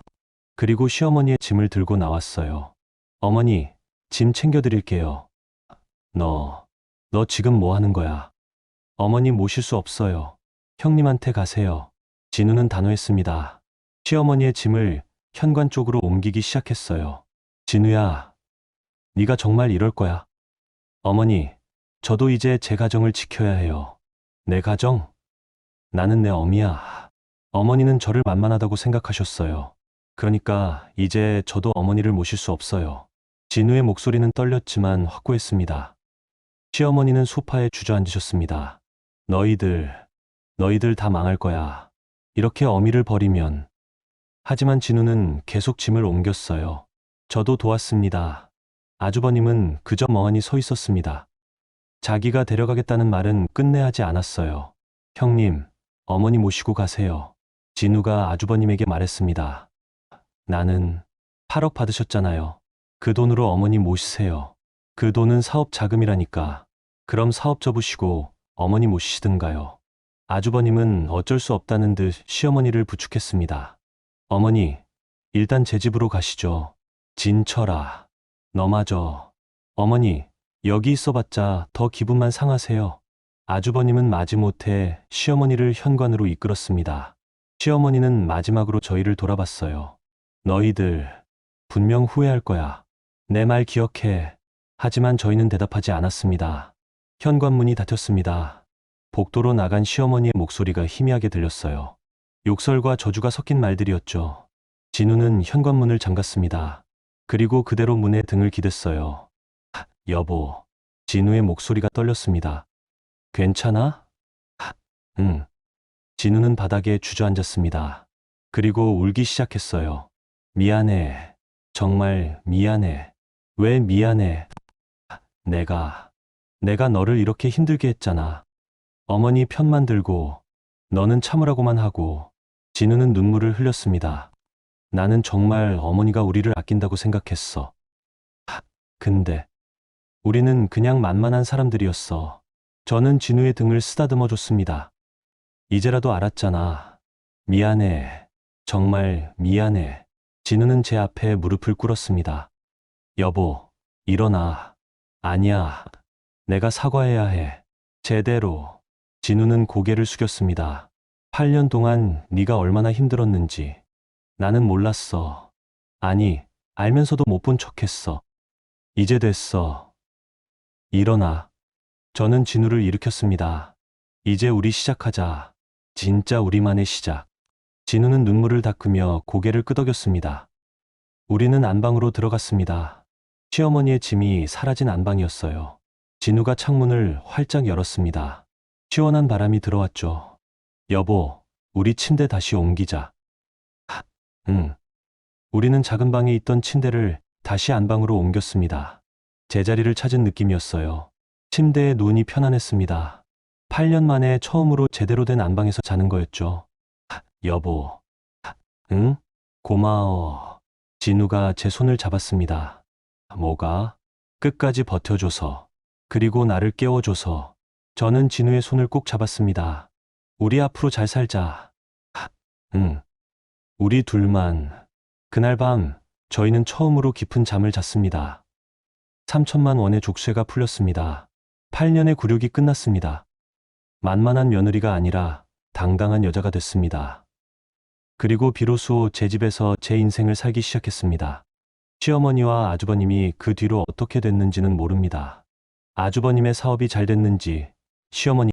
Speaker 2: 그리고 시어머니의 짐을 들고 나왔어요. 어머니, 짐 챙겨드릴게요. 너 지금 뭐 하는 거야? 어머니 모실 수 없어요. 형님한테 가세요. 진우는 단호했습니다. 시어머니의 짐을 현관 쪽으로 옮기기 시작했어요. 진우야, 네가 정말 이럴 거야? 어머니, 저도 이제 제 가정을 지켜야 해요. 내 가정? 나는 내 어미야. 어머니는 저를 만만하다고 생각하셨어요. 그러니까 이제 저도 어머니를 모실 수 없어요. 진우의 목소리는 떨렸지만 확고했습니다. 시어머니는 소파에 주저앉으셨습니다. 너희들 다 망할 거야. 이렇게 어미를 버리면. 하지만 진우는 계속 짐을 옮겼어요. 저도 도왔습니다. 아주버님은 그저 멍하니 서 있었습니다. 자기가 데려가겠다는 말은 끝내 하지 않았어요. 형님, 어머니 모시고 가세요. 진우가 아주버님에게 말했습니다. 나는 8억 받으셨잖아요. 그 돈으로 어머니 모시세요. 그 돈은 사업 자금이라니까. 그럼 사업 접으시고 어머니 모시시든가요. 아주버님은 어쩔 수 없다는 듯 시어머니를 부축했습니다. 어머니, 일단 제 집으로 가시죠. 진철아, 너마저. 어머니, 여기 있어봤자 더 기분만 상하세요. 아주버님은 마지못해 시어머니를 현관으로 이끌었습니다. 시어머니는 마지막으로 저희를 돌아봤어요. 너희들 분명 후회할 거야. 내 말 기억해. 하지만 저희는 대답하지 않았습니다. 현관문이 닫혔습니다. 복도로 나간 시어머니의 목소리가 희미하게 들렸어요. 욕설과 저주가 섞인 말들이었죠. 진우는 현관문을 잠갔습니다. 그리고 그대로 문에 등을 기댔어요. 여보. 진우의 목소리가 떨렸습니다. 괜찮아? 응. 진우는 바닥에 주저앉았습니다. 그리고 울기 시작했어요. 미안해. 정말 미안해. 왜 미안해? 내가 너를 이렇게 힘들게 했잖아. 어머니 편만 들고 너는 참으라고만 하고. 진우는 눈물을 흘렸습니다. 나는 정말 어머니가 우리를 아낀다고 생각했어. 근데 우리는 그냥 만만한 사람들이었어. 저는 진우의 등을 쓰다듬어 줬습니다. 이제라도 알았잖아. 미안해. 정말 미안해. 진우는 제 앞에 무릎을 꿇었습니다. 여보, 일어나. 아니야. 내가 사과해야 해. 제대로. 진우는 고개를 숙였습니다. 8년 동안 네가 얼마나 힘들었는지 나는 몰랐어. 아니, 알면서도 못 본 척했어. 이제 됐어. 일어나. 저는 진우를 일으켰습니다. 이제 우리 시작하자. 진짜 우리만의 시작. 진우는 눈물을 닦으며 고개를 끄덕였습니다. 우리는 안방으로 들어갔습니다. 시어머니의 짐이 사라진 안방이었어요. 진우가 창문을 활짝 열었습니다. 시원한 바람이 들어왔죠. 여보, 우리 침대 다시 옮기자. 응. 우리는 작은 방에 있던 침대를 다시 안방으로 옮겼습니다. 제자리를 찾은 느낌이었어요. 침대에 누우니 편안했습니다. 8년 만에 처음으로 제대로 된 안방에서 자는 거였죠. 여보. 응? 고마워. 진우가 제 손을 잡았습니다. 뭐가? 끝까지 버텨줘서. 그리고 나를 깨워줘서. 저는 진우의 손을 꼭 잡았습니다. 우리 앞으로 잘 살자. 응. 우리 둘만. 그날 밤 저희는 처음으로 깊은 잠을 잤습니다. 3천만 원의 족쇄가 풀렸습니다. 8년의 굴욕이 끝났습니다. 만만한 며느리가 아니라 당당한 여자가 됐습니다. 그리고 비로소 제 집에서 제 인생을 살기 시작했습니다. 시어머니와 아주버님이 그 뒤로 어떻게 됐는지는 모릅니다. 아주버님의 사업이 잘 됐는지, 시어머니